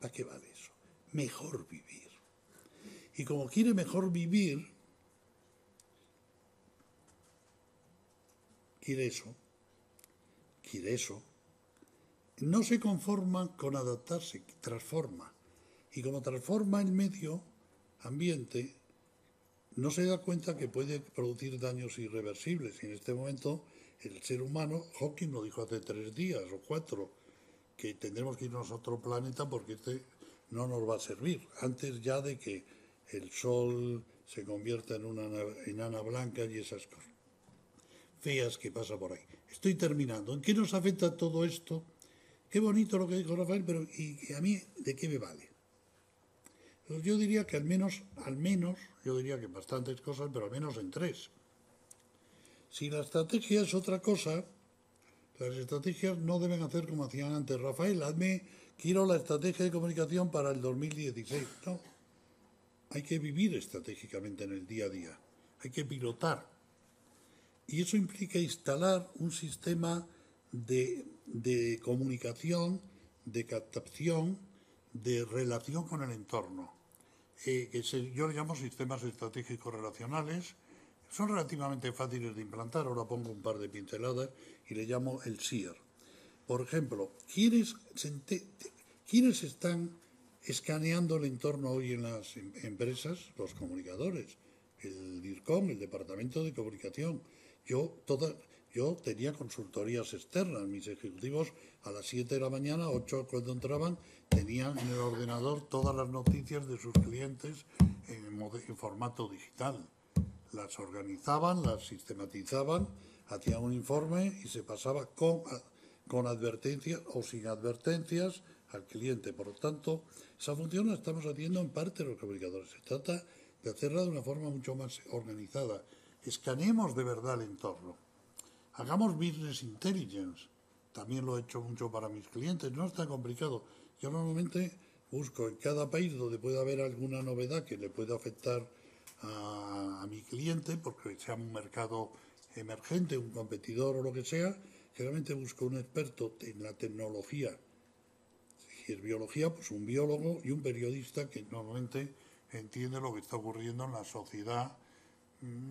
C: ¿Para qué vale eso? Mejor vivir. Y como quiere mejor vivir, quiere eso, no se conforma con adaptarse, transforma. Y como transforma el medio ambiente, no se da cuenta que puede producir daños irreversibles. Y en este momento, el ser humano, Hawking lo dijo hace 3 días o 4, que tendremos que irnos a otro planeta porque este no nos va a servir. Antes ya de que el Sol se convierta en una enana blanca y esas cosas feas que pasa por ahí. Estoy terminando. ¿En qué nos afecta todo esto? Qué bonito lo que dijo Rafael, pero ¿y a mí de qué me vale? Pues yo diría que al menos, yo diría que bastantes cosas, pero al menos en 3. Si la estrategia es otra cosa, las estrategias no deben hacer como hacían antes. Rafael, quiero la estrategia de comunicación para el 2016. No, hay que vivir estratégicamente en el día a día, hay que pilotar. Y eso implica instalar un sistema de comunicación, de captación, de relación con el entorno, yo le llamo sistemas estratégicos relacionales. Son relativamente fáciles de implantar, ahora pongo un par de pinceladas y le llamo el SIER. Por ejemplo, ¿quiénes están escaneando el entorno hoy en las empresas? Los comunicadores, el DIRCOM, el Departamento de Comunicación. Yo tenía consultorías externas, mis ejecutivos a las 7 de la mañana, 8 cuando entraban, tenían en el ordenador todas las noticias de sus clientes en formato digital. Las organizaban, las sistematizaban, hacían un informe y se pasaba con advertencias o sin advertencias al cliente. Por lo tanto, esa función la estamos haciendo en parte los comunicadores. Se trata de hacerla de una forma mucho más organizada. Escaneemos de verdad el entorno. Hagamos business intelligence. También lo he hecho mucho para mis clientes. No es tan complicado. Yo normalmente busco en cada país donde pueda haber alguna novedad que le pueda afectar a mi cliente, porque sea un mercado emergente, un competidor o lo que sea. Generalmente busco un experto en la tecnología. Si es biología, pues un biólogo y un periodista que normalmente entiende lo que está ocurriendo en la sociedad.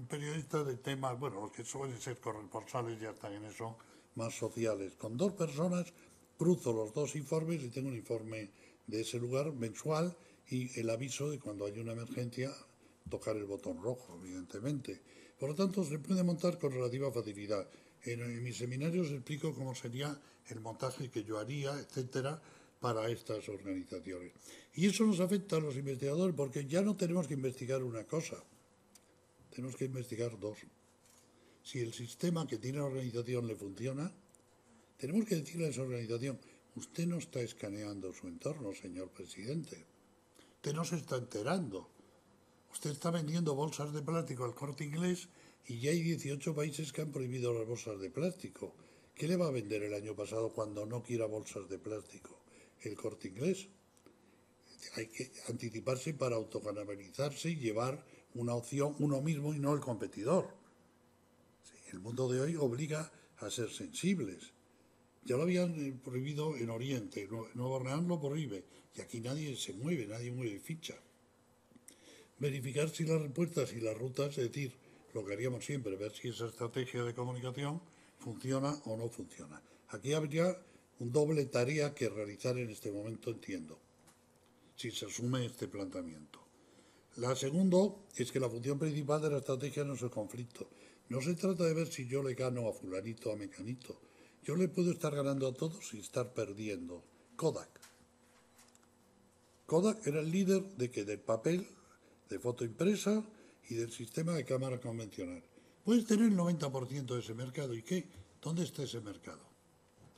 C: Periodistas de temas, bueno, los que suelen ser corresponsales ya están en eso, más sociales. Con 2 personas cruzo los dos informes y tengo un informe de ese lugar mensual y el aviso de cuando hay una emergencia, tocar el botón rojo, evidentemente. Por lo tanto, se puede montar con relativa facilidad. En mis seminarios explico cómo sería el montaje que yo haría, etcétera, para estas organizaciones. Y eso nos afecta a los investigadores porque ya no tenemos que investigar una cosa, tenemos que investigar dos. Si el sistema que tiene la organización le funciona, tenemos que decirle a esa organización, usted no está escaneando su entorno, señor presidente. Usted no se está enterando. Usted está vendiendo bolsas de plástico al Corte Inglés y ya hay 18 países que han prohibido las bolsas de plástico. ¿Qué le va a vender el año pasado cuando no quiera bolsas de plástico el Corte Inglés? Hay que anticiparse para autocanalizarse y llevar una opción uno mismo y no el competidor. Sí, el mundo de hoy obliga a ser sensibles. Ya lo habían prohibido en Oriente, Nueva Orleans lo prohíbe, y aquí nadie se mueve, nadie mueve ficha. Verificar si las respuestas y las rutas, es decir, lo que haríamos siempre, ver si esa estrategia de comunicación funciona o no funciona. Aquí habría un doble tarea que realizar en este momento, entiendo, si se asume este planteamiento. La segunda es que la función principal de la estrategia no es el conflicto. No se trata de ver si yo le gano a fulanito o a mecanito. Yo le puedo estar ganando a todos y estar perdiendo. Kodak. Kodak era el líder del papel, de foto impresa y del sistema de cámara convencional. Puedes tener el 90% de ese mercado. ¿Y qué? ¿Dónde está ese mercado?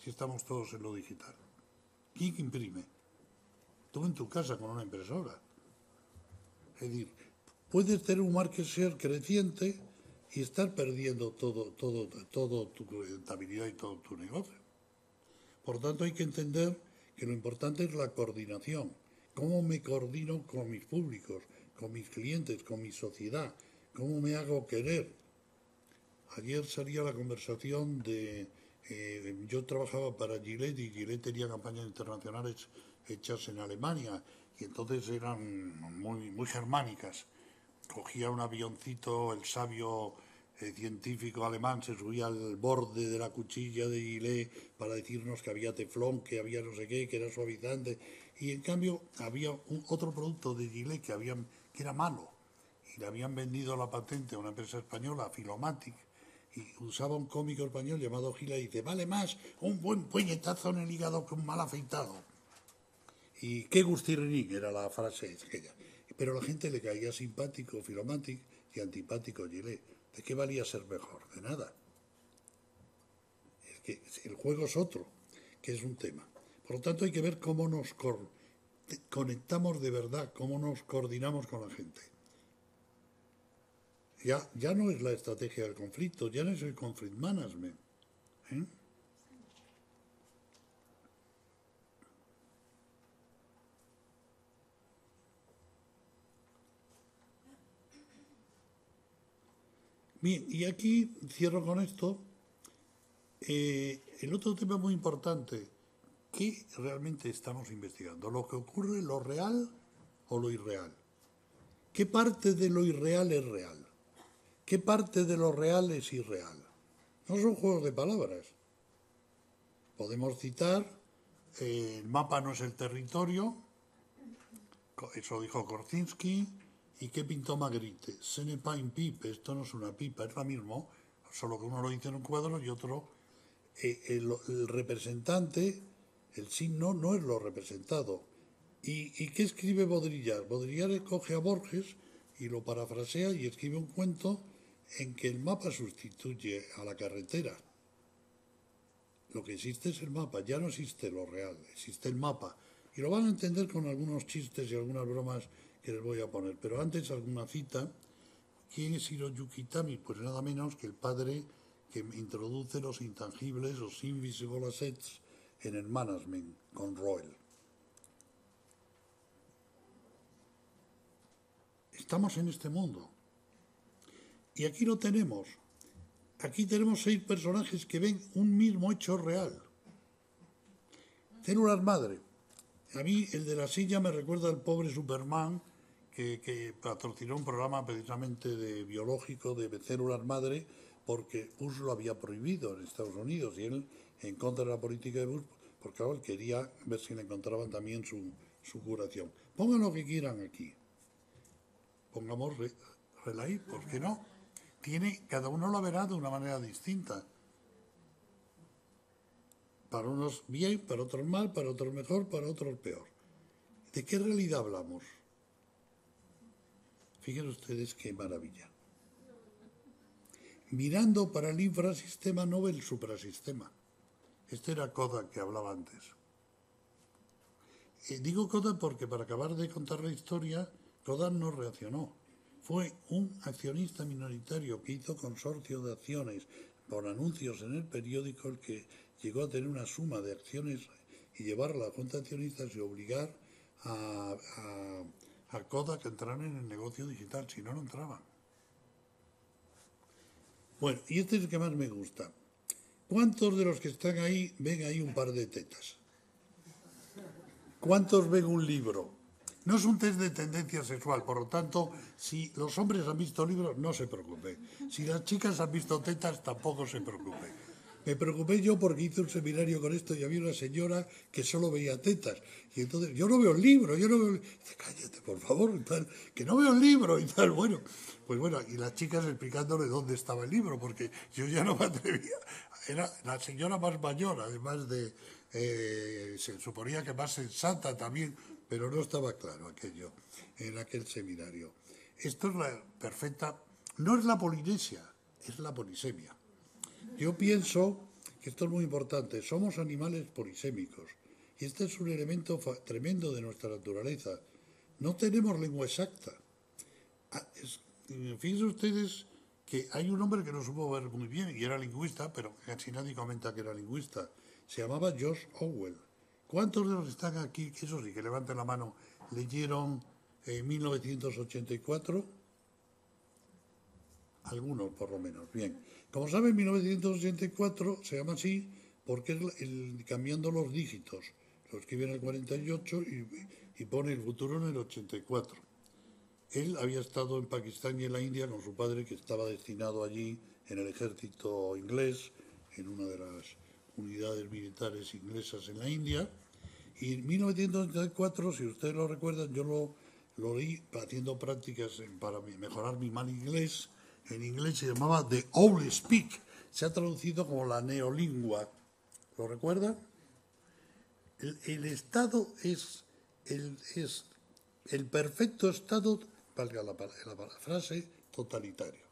C: Si estamos todos en lo digital. ¿Quién imprime? Tú en tu casa con una impresora. Es decir, puedes tener un market share creciente y estar perdiendo todo tu rentabilidad y todo tu negocio. Por tanto, hay que entender que lo importante es la coordinación. ¿Cómo me coordino con mis públicos, con mis clientes, con mi sociedad? ¿Cómo me hago querer? Ayer salía la conversación de... yo trabajaba para Gillette y Gillette tenía campañas internacionales hechas en Alemania y entonces eran muy germánicas. Cogía un avioncito, el sabio científico alemán se subía al borde de la cuchilla de Gillette para decirnos que había teflón, que había no sé qué, que era suavizante, y en cambio había otro producto de Gillette que era malo y le habían vendido la patente a una empresa española, Filomatic, y usaba un cómico español llamado Gila y dice, vale más un buen puñetazo en el hígado que un mal afeitado. Y qué gustirrinín era la frase aquella. Pero a la gente le caía simpático Filomatic y antipático Gillette. ¿De qué valía ser mejor? De nada. Es que el juego es otro, que es un tema. Por lo tanto, hay que ver cómo nos conectamos de verdad, cómo nos coordinamos con la gente. Ya no es la estrategia del conflicto, ya no es el conflict management. ¿Eh? Bien, y aquí cierro con esto. El otro tema muy importante, ¿qué realmente estamos investigando? ¿Lo que ocurre, lo real o lo irreal? ¿Qué parte de lo irreal es real? ¿Qué parte de lo real es irreal? No son juegos de palabras. Podemos citar, el mapa no es el territorio, eso dijo Korczynski. ¿Y qué pintó Magritte? Ce n'est pas une pipe, esto no es una pipa, es lo mismo, solo que uno lo dice en un cuadro y otro, el representante, el signo no es lo representado. ¿Y qué escribe Baudrillard? Baudrillard coge a Borges y lo parafrasea y escribe un cuento en que el mapa sustituye a la carretera. Lo que existe es el mapa, ya no existe lo real, existe el mapa. Y lo van a entender con algunos chistes y algunas bromas que les voy a poner. Pero antes alguna cita. ¿Quién es Hiroyuki Tami? Pues nada menos que el padre que introduce los intangibles, los invisible assets, en el management con Roel. Estamos en este mundo. Y aquí lo tenemos. Aquí tenemos 6 personajes que ven un mismo hecho real. Células madre. A mí el de la silla me recuerda al pobre Superman que patrocinó un programa precisamente de biológico de células madre porque Bush lo había prohibido en Estados Unidos y él, en contra de la política de Bush, porque ahora quería ver si le encontraban también su curación. Pongan lo que quieran aquí. Pongamos Relay, ¿por qué no? Cada uno lo verá de una manera distinta. Para unos bien, para otros mal, para otros mejor, para otros peor. ¿De qué realidad hablamos? Fíjense ustedes qué maravilla. Mirando para el infrasistema, no ve el suprasistema. Este era Kodak que hablaba antes. Digo Kodak porque para acabar de contar la historia, Kodak no reaccionó. Fue un accionista minoritario que hizo consorcio de acciones por anuncios en el periódico el que llegó a tener una suma de acciones y llevarla a la junta de accionistas y obligar a Kodak a entrar en el negocio digital, si no, no entraban. Bueno, y este es el que más me gusta. ¿Cuántos de los que están ahí ven ahí un par de tetas? ¿Cuántos ven un libro? No es un test de tendencia sexual, por lo tanto, si los hombres han visto libros, no se preocupe. Si las chicas han visto tetas, tampoco se preocupe. Me preocupé yo porque hice un seminario con esto y había una señora que solo veía tetas. Y entonces, yo no veo el libro, yo no veo... Dice, cállate, por favor, y tal, que no veo el libro y tal. Bueno, pues bueno, y las chicas explicándole dónde estaba el libro, porque yo ya no me atrevía. Era la señora más mayor, además de... se suponía que más sensata también, pero no estaba claro aquello en aquel seminario. Esto es la perfecta... No es la polinesia, es la polisemia. Yo pienso que esto es muy importante. Somos animales polisémicos y este es un elemento tremendo de nuestra naturaleza. No tenemos lengua exacta. Fíjense ustedes que hay un hombre que no supo ver muy bien y era lingüista, pero casi nadie comenta que era lingüista. Se llamaba George Orwell. ¿Cuántos de los que están aquí, eso sí, que levanten la mano, leyeron 1984? Algunos, por lo menos. Bien. Como saben, 1984 se llama así porque es cambiando los dígitos. Lo escribe en el 48 y pone el futuro en el 84. Él había estado en Pakistán y en la India con su padre, que estaba destinado allí en el ejército inglés, en una de las unidades militares inglesas en la India. Y en 1984, si ustedes lo recuerdan, yo lo leí haciendo prácticas para mejorar mi mal inglés. En inglés se llamaba The Old Speak. Se ha traducido como la neolingua. ¿Lo recuerdan? El estado es el perfecto estado, valga la frase, totalitario.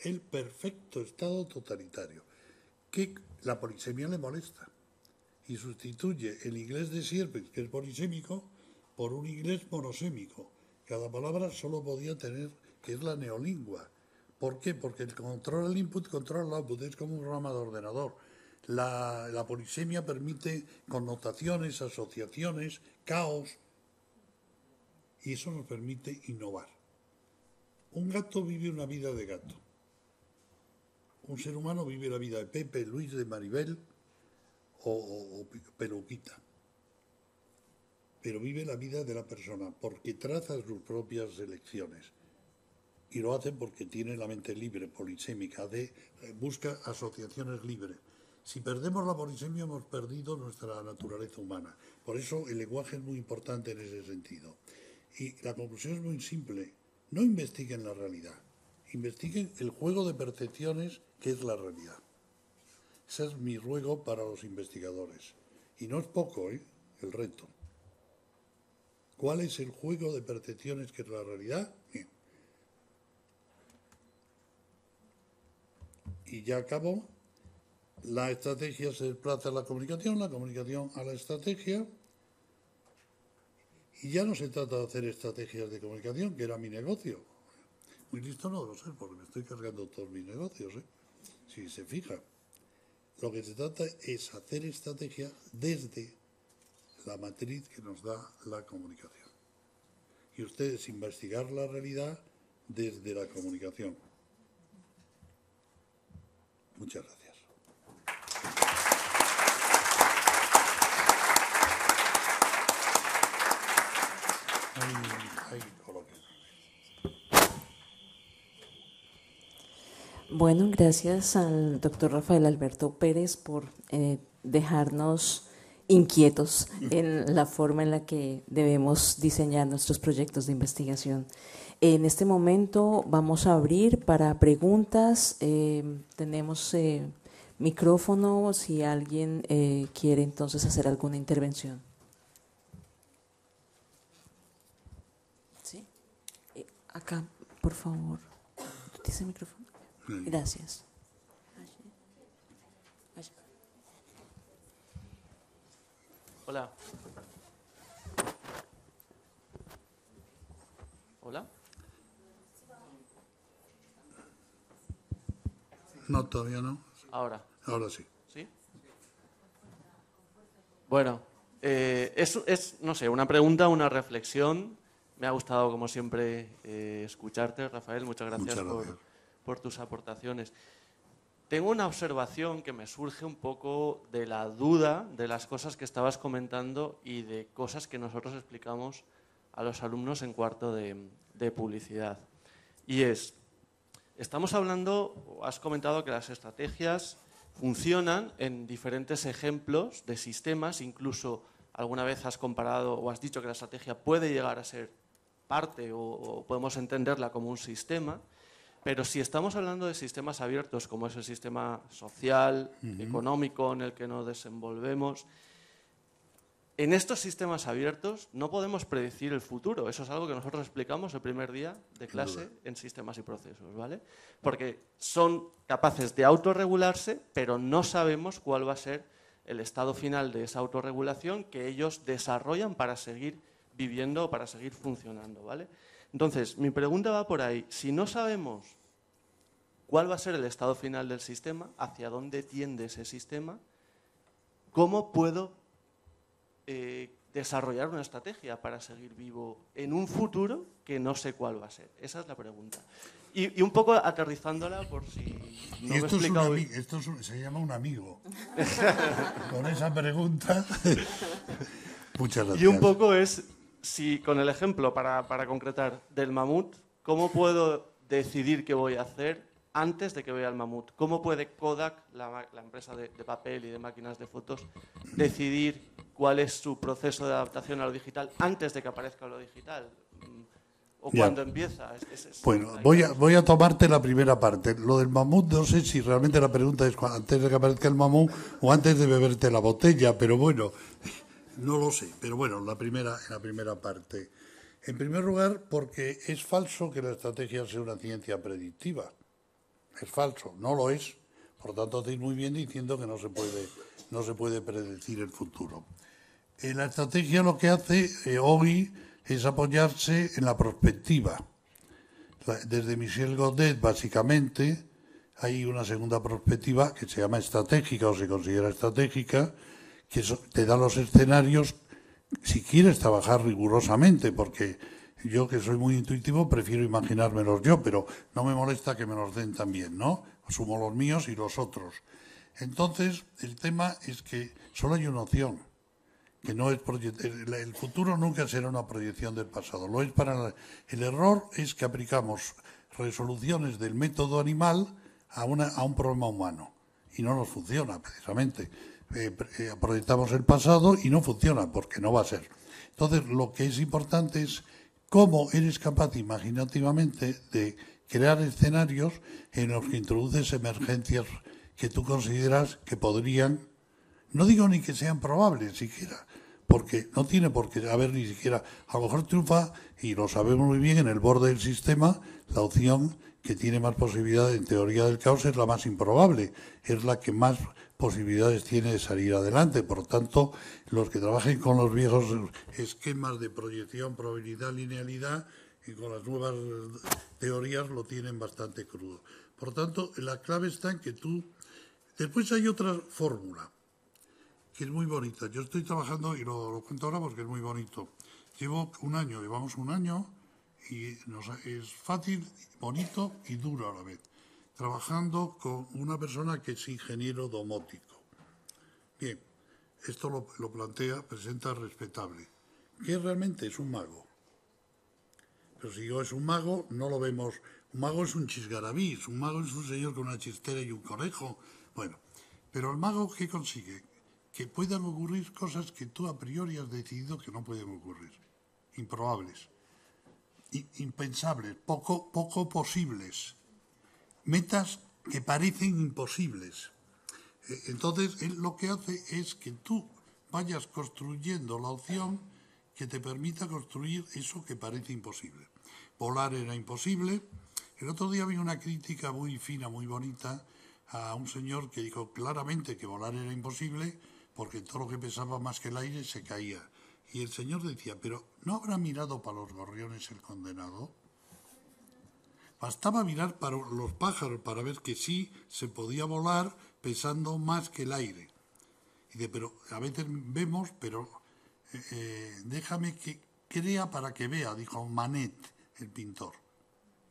C: El perfecto estado totalitario. Que la polisemia le molesta. Y sustituye el inglés de Sierpes, que es polisémico, por un inglés monosémico. Cada palabra solo podía tener, que es la neolingua. ¿Por qué? Porque el control el input, controla el output, es como un programa de ordenador. La polisemia permite connotaciones, asociaciones, caos, y eso nos permite innovar. Un gato vive una vida de gato. Un ser humano vive la vida de Pepe, Luis, de Maribel o Peluquita. Pero vive la vida de la persona porque traza sus propias elecciones. Y lo hace porque tiene la mente libre, polisémica, busca asociaciones libres. Si perdemos la polisemia, hemos perdido nuestra naturaleza humana. Por eso el lenguaje es muy importante en ese sentido. Y la conclusión es muy simple. No investiguen la realidad. Investiguen el juego de percepciones que es la realidad. Ese es mi ruego para los investigadores. Y no es poco, el reto. ¿Cuál es el juego de percepciones que es la realidad? Bien. Y ya acabó. La estrategia se desplaza a la comunicación a la estrategia. Y ya no se trata de hacer estrategias de comunicación, que era mi negocio. Muy listo no debo ser, porque me estoy cargando todos mis negocios, si se fija. Lo que se trata es hacer estrategia desde la matriz que nos da la comunicación. Y ustedes investigar la realidad desde la comunicación. Muchas gracias.
B: Bueno, gracias al doctor Rafael Alberto Pérez por dejarnos inquietos en la forma en la que debemos diseñar nuestros proyectos de investigación. En este momento vamos a abrir para preguntas. Tenemos micrófono si alguien quiere entonces hacer alguna intervención. ¿Sí? Acá, por favor. ¿Tienes el micrófono? Gracias.
D: Hola. Hola.
C: No, todavía no.
D: Ahora.
C: Ahora sí.
D: ¿Sí? Bueno, no sé, una pregunta, una reflexión. Me ha gustado, como siempre, escucharte, Rafael. Muchas gracias, por tus aportaciones. Tengo una observación que me surge un poco de la duda de las cosas que estabas comentando y de cosas que nosotros explicamos a los alumnos en cuarto de publicidad. Y estamos hablando, has comentado que las estrategias funcionan en diferentes ejemplos de sistemas, incluso alguna vez has comparado o has dicho que la estrategia puede llegar a ser parte o podemos entenderla como un sistema. Pero si estamos hablando de sistemas abiertos, como es el sistema social, económico en el que nos desenvolvemos, en estos sistemas abiertos no podemos predecir el futuro. Eso es algo que nosotros explicamos el primer día de clase en sistemas y procesos, ¿vale? Porque son capaces de autorregularse, pero no sabemos cuál va a ser el estado final de esa autorregulación que ellos desarrollan para seguir viviendo o para seguir funcionando, ¿vale? Entonces, mi pregunta va por ahí. Si no sabemos cuál va a ser el estado final del sistema, hacia dónde tiende ese sistema, ¿cómo puedo desarrollar una estrategia para seguir vivo en un futuro que no sé cuál va a ser? Esa es la pregunta. Y un poco aterrizándola por si no me he explicado bien.
C: Esto se llama un amigo. Con esa pregunta. Muchas gracias.
D: Y un poco es, si con el ejemplo, para concretar, del mamut, ¿cómo puedo decidir qué voy a hacer antes de que vea el mamut? ¿Cómo puede Kodak, la empresa de papel y de máquinas de fotos, decidir cuál es su proceso de adaptación a lo digital antes de que aparezca lo digital? ¿O cuándo empieza?
C: Bueno, voy a tomarte la primera parte. Lo del mamut, no sé si realmente la pregunta es antes de que aparezca el mamut o antes de beberte la botella, pero bueno, no lo sé. Pero bueno, en la primera parte. En primer lugar, porque es falso que la estrategia sea una ciencia predictiva. Es falso, no lo es. Por tanto, estáis muy bien diciendo que no se puede predecir el futuro. La estrategia lo que hace hoy es apoyarse en la prospectiva. Desde Michel Godet, básicamente, hay una segunda perspectiva que se llama estratégica o se considera estratégica, que te da los escenarios si quieres trabajar rigurosamente, porque yo, que soy muy intuitivo, prefiero imaginármelos yo, pero no me molesta que me los den también, ¿no? Asumo los míos y los otros. Entonces, el tema es que solo hay una opción, que no es el futuro nunca será una proyección del pasado. Lo es el error es que aplicamos resoluciones del método animal a un problema humano y no nos funciona precisamente. Proyectamos el pasado y no funciona porque no va a ser. Entonces, lo que es importante es cómo eres capaz imaginativamente de crear escenarios en los que introduces emergencias que tú consideras que podrían, no digo ni que sean probables siquiera, porque no tiene por qué haber ni siquiera, a lo mejor triunfa, y lo sabemos muy bien, en el borde del sistema, la opción que tiene más posibilidades en teoría del caos es la más improbable, es la que más posibilidades tiene de salir adelante. Por tanto, los que trabajen con los viejos esquemas de proyección, probabilidad, linealidad, y con las nuevas teorías lo tienen bastante crudo. Por tanto, la clave está en que tú... Después hay otra fórmula, que es muy bonita. Yo estoy trabajando, y lo cuento ahora porque es muy bonito. Llevamos un año, y es fácil, bonito y duro a la vez, trabajando con una persona que es ingeniero domótico. Bien, esto lo presenta respetable. Que realmente es un mago. Pero si yo es un mago, no lo vemos. Un mago es un chisgarabí, un mago es un señor con una chistera y un conejo. Bueno, pero el mago, ¿qué consigue? que puedan ocurrir cosas que tú a priori has decidido que no pueden ocurrir, improbables, impensables, poco posibles, metas que parecen imposibles. Entonces, él lo que hace es que tú vayas construyendo la opción que te permita construir eso que parece imposible. Volar era imposible. El otro día vi una crítica muy fina, muy bonita, a un señor que dijo claramente que volar era imposible porque todo lo que pesaba más que el aire se caía. Y el señor decía, pero ¿no habrá mirado para los gorriones el condenado? Bastaba mirar para los pájaros para ver que sí se podía volar pesando más que el aire. Y dice, pero a veces vemos, pero déjame que crea para que vea, dijo Manet, el pintor.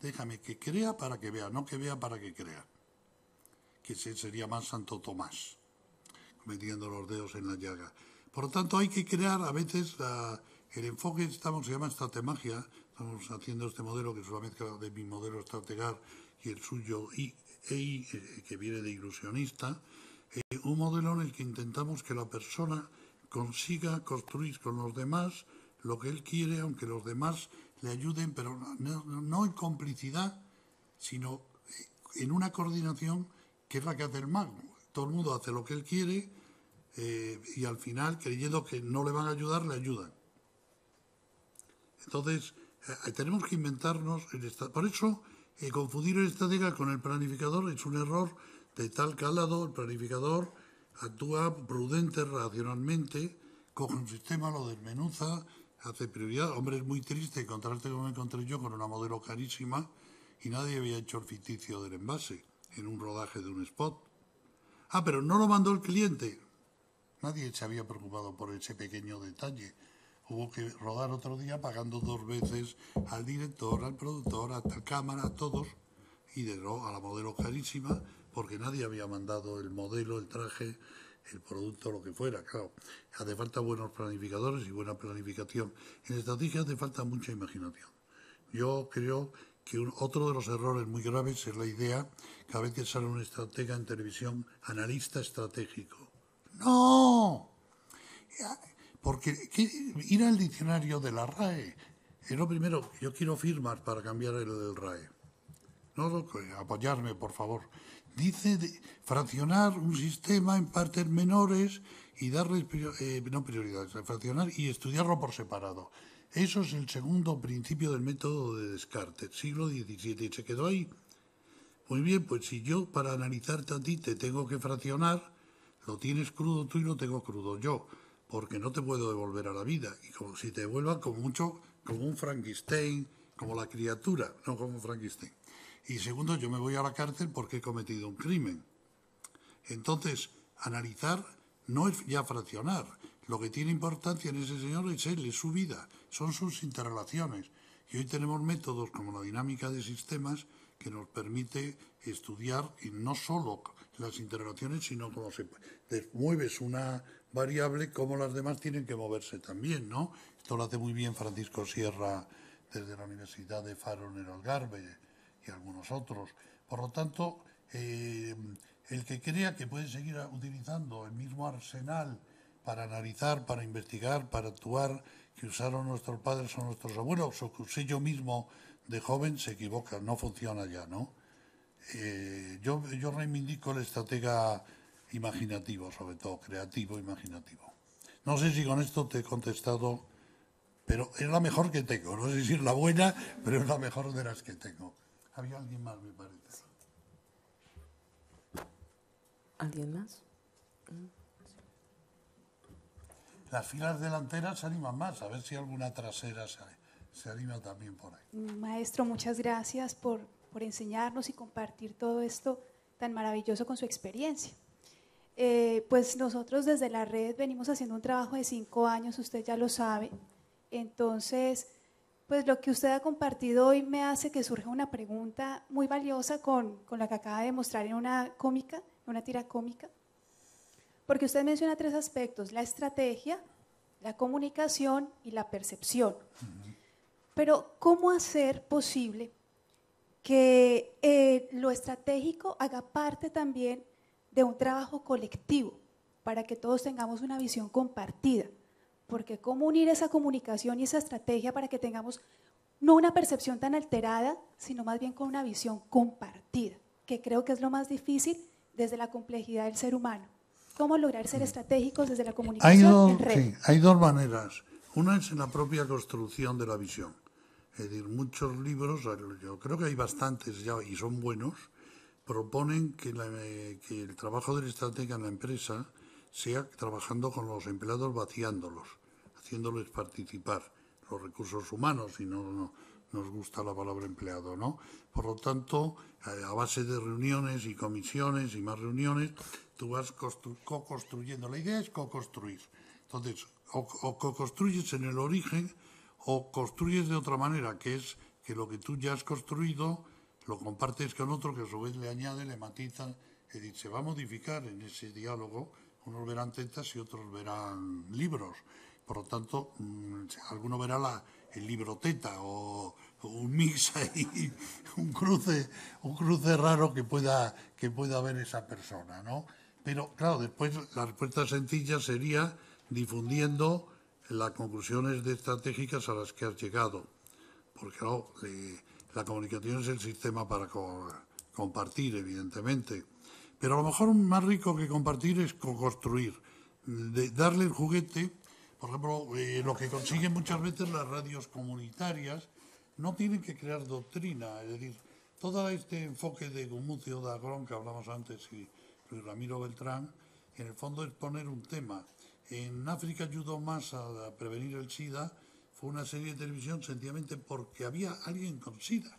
C: Déjame que crea para que vea, no que vea para que crea. Que ese sería más Santo Tomás, metiendo los dedos en la llaga. Por lo tanto, hay que crear a veces el enfoque, se llama estrategia. Estamos haciendo este modelo que es una mezcla de mi modelo estrategar y el suyo, que viene de ilusionista. Un modelo en el que intentamos que la persona consiga construir con los demás lo que él quiere, aunque los demás le ayuden, pero no en complicidad, sino en una coordinación que es la que hace el mago. Todo el mundo hace lo que él quiere y al final, creyendo que no le van a ayudar, le ayudan. Entonces, tenemos que inventarnos... Por eso, confundir el estratega con el planificador es un error de tal calado. El planificador actúa prudente, racionalmente, coge un sistema, lo desmenuza, hace prioridad. Hombre, es muy triste encontrarte como me encontré yo con una modelo carísima y nadie había hecho el ficticio del envase en un rodaje de un spot. Ah, pero no lo mandó el cliente. Nadie se había preocupado por ese pequeño detalle. Hubo que rodar otro día pagando 2 veces al director, al productor, a la cámara, a todos, y a la modelo carísima, porque nadie había mandado el modelo, el traje, el producto, lo que fuera. Claro, hace falta buenos planificadores y buena planificación. En estrategia hace falta mucha imaginación. Yo creo que otro de los errores muy graves es la idea que a veces sale un estratega en televisión, analista estratégico. ¡No! Porque ir al diccionario de la RAE es lo primero. Yo quiero firmas para cambiar el RAE. No, apoyarme, por favor. Dice fraccionar un sistema en partes menores y darles no prioridades, fraccionar y estudiarlo por separado. Eso es el segundo principio del método de Descartes, siglo XVII, y se quedó ahí. Muy bien, pues si yo para analizarte a ti te tengo que fraccionar, lo tienes crudo tú y lo tengo crudo yo, porque no te puedo devolver a la vida. Y como si te devuelvan como mucho, como un Frankenstein, como la criatura, no como un Frankenstein. Y segundo, yo me voy a la cárcel porque he cometido un crimen. Entonces, analizar no es ya fraccionar. Lo que tiene importancia en ese señor es él, es su vida, son sus interrelaciones. Y hoy tenemos métodos como la dinámica de sistemas que nos permite estudiar y no solo las interrelaciones, sino cómo se mueves una variable, cómo las demás tienen que moverse también, ¿no? Esto lo hace muy bien Francisco Sierra desde la Universidad de Faro en el Algarve y algunos otros. Por lo tanto, el que crea que puede seguir utilizando el mismo arsenal para analizar, para investigar, para actuar, que usaron nuestros padres o nuestros abuelos, o que usé yo mismo de joven, se equivoca, no funciona ya, ¿no? Yo reivindico el estratega imaginativo, sobre todo, creativo, imaginativo. No sé si con esto te he contestado, pero es la mejor que tengo. No sé si es la buena, pero es la mejor de las que tengo. Había alguien más, me parece.
B: ¿Alguien más?
C: Las filas delanteras se animan más, a ver si alguna trasera se anima también por ahí.
E: Maestro, muchas gracias por enseñarnos y compartir todo esto tan maravilloso con su experiencia. Pues nosotros desde la red venimos haciendo un trabajo de 5 años, usted ya lo sabe. Entonces, pues lo que usted ha compartido hoy me hace que surja una pregunta muy valiosa con la que acaba de mostrar en una tira cómica. Porque usted menciona 3 aspectos: la estrategia, la comunicación y la percepción. Pero, ¿cómo hacer posible que lo estratégico haga parte también de un trabajo colectivo? para que todos tengamos una visión compartida. Porque cómo unir esa comunicación y esa estrategia para que tengamos no una percepción tan alterada, sino más bien con una visión compartida, que creo que es lo más difícil desde la complejidad del ser humano. ¿Cómo lograr ser estratégicos desde la comunicación en red?
C: Sí, hay dos maneras. Una es en la propia construcción de la visión. Es decir, muchos libros, yo creo que hay bastantes ya y son buenos, proponen que el trabajo del estratega en la empresa sea trabajando con los empleados, vaciándolos, haciéndoles participar, los recursos humanos, si no nos gusta la palabra empleado, ¿no? Por lo tanto, a base de reuniones y comisiones y más reuniones, tú vas co-construyendo. La idea es co-construir. Entonces, o co-construyes en el origen o construyes de otra manera, que es que lo que tú ya has construido lo compartes con otro que a su vez le añade, le matiza, es decir, se va a modificar en ese diálogo. Unos verán tetas y otros verán libros. Por lo tanto, alguno verá el libro teta o un mix ahí, un cruce raro que pueda ver esa persona, ¿no? Pero claro, después la respuesta sencilla sería difundiendo las conclusiones estratégicas a las que has llegado. Porque claro, la comunicación es el sistema para compartir, evidentemente. Pero a lo mejor más rico que compartir es co-construir, darle el juguete. Por ejemplo, lo que consiguen muchas veces las radios comunitarias no tienen que crear doctrina, es decir, todo este enfoque de Gumucio Dagrón que hablamos antes y Luis Ramiro Beltrán, en el fondo es poner un tema. En África ayudó más a prevenir el SIDA, fue una serie de televisión sencillamente porque había alguien con SIDA.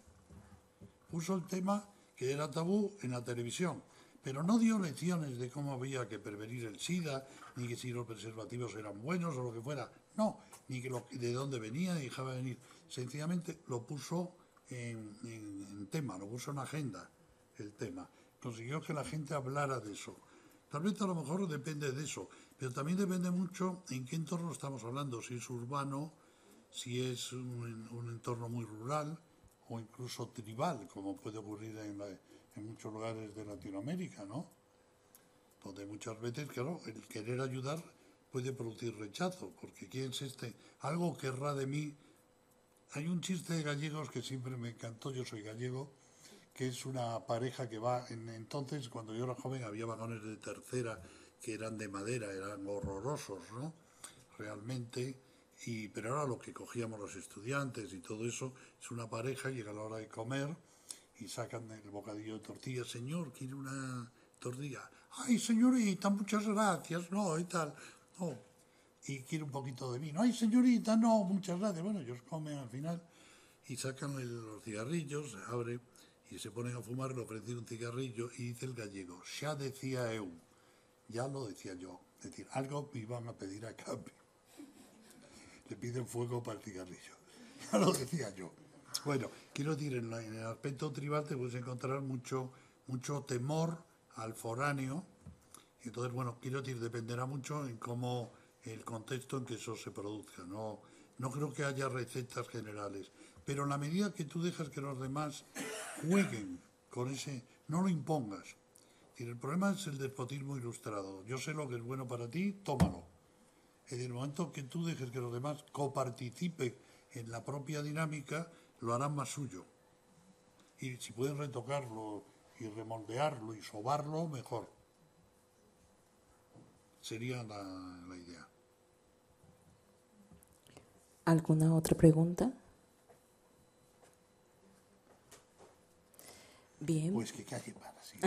C: Puso el tema que era tabú en la televisión, pero no dio lecciones de cómo había que prevenir el SIDA, ni que si los preservativos eran buenos o lo que fuera. No, ni que de dónde venía, ni dejaba venir. Sencillamente lo puso en tema, lo puso en agenda, el tema. Consiguió que la gente hablara de eso. Tal vez a lo mejor depende de eso, pero también depende mucho en qué entorno estamos hablando, si es urbano, si es un entorno muy rural o incluso tribal, como puede ocurrir en muchos lugares de Latinoamérica, ¿no? Donde muchas veces, claro, el querer ayudar puede producir rechazo, porque ¿quién es este? Algo querrá de mí. Hay un chiste de gallegos que siempre me encantó, yo soy gallego, que es una pareja que va, entonces cuando yo era joven había vagones de tercera que eran de madera, eran horrorosos, ¿no? Realmente, pero ahora lo que cogíamos los estudiantes y todo eso, es una pareja, llega la hora de comer y sacan el bocadillo de tortilla. Señor, ¿quiere una tortilla? Ay, señorita, muchas gracias, no, y tal. No. Y quiere un poquito de vino. Ay, señorita, no, muchas gracias. Bueno, ellos comen al final y sacan los cigarrillos, se abre y se ponen a fumar, le ofrecen un cigarrillo y dice el gallego, ya decía eu, ya lo decía yo. Es decir, algo me iban a pedir a cambio. Le piden fuego para el cigarrillo. Ya lo decía yo. Bueno, quiero decir, en el aspecto tribal te puedes encontrar mucho temor al foráneo. Entonces, bueno, quiero decir, dependerá mucho en cómo el contexto en que eso se produzca. No creo que haya recetas generales. Pero en la medida que tú dejas que los demás jueguen con ese, no lo impongas. Es decir, el problema es el despotismo ilustrado. Yo sé lo que es bueno para ti, tómalo. En el momento que tú dejes que los demás coparticipen en la propia dinámica, lo harán más suyo. Y si pueden retocarlo y remoldearlo y sobarlo, mejor. Sería la idea.
B: ¿Alguna otra pregunta? Bien.
C: Pues que calle para, sí.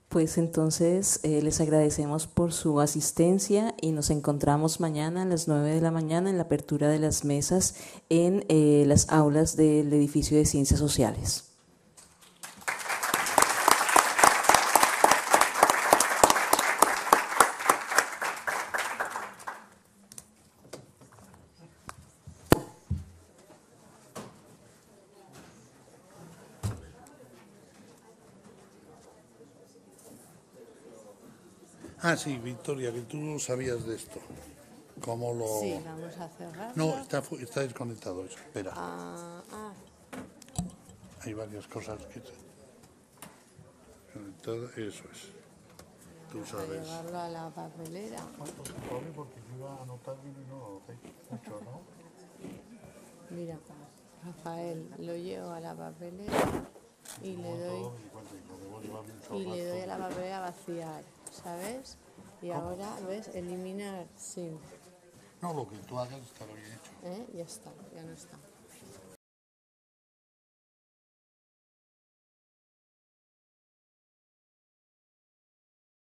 B: Pues entonces les agradecemos por su asistencia y nos encontramos mañana a las 9 de la mañana en la apertura de las mesas en las aulas del edificio de Ciencias Sociales.
C: Ah, sí, Victoria, que tú sabías de esto. ¿Cómo lo...?
A: Sí, vamos a cerrar.
C: No, está desconectado eso. Espera. Hay varias cosas que... Eso es. tú
F: A
C: sabes.
F: llevarlo a la papelera.
C: Porque yo iba a anotar y no lo anoté mucho, ¿no?
F: Mira, Rafael, lo llevo a la papelera y le doy a la papelera a vaciar, ¿sabes? Y ahora, ¿ves? Eliminar, sí.
C: No, lo que tú hagas está bien hecho.
F: Ya está, ya no está.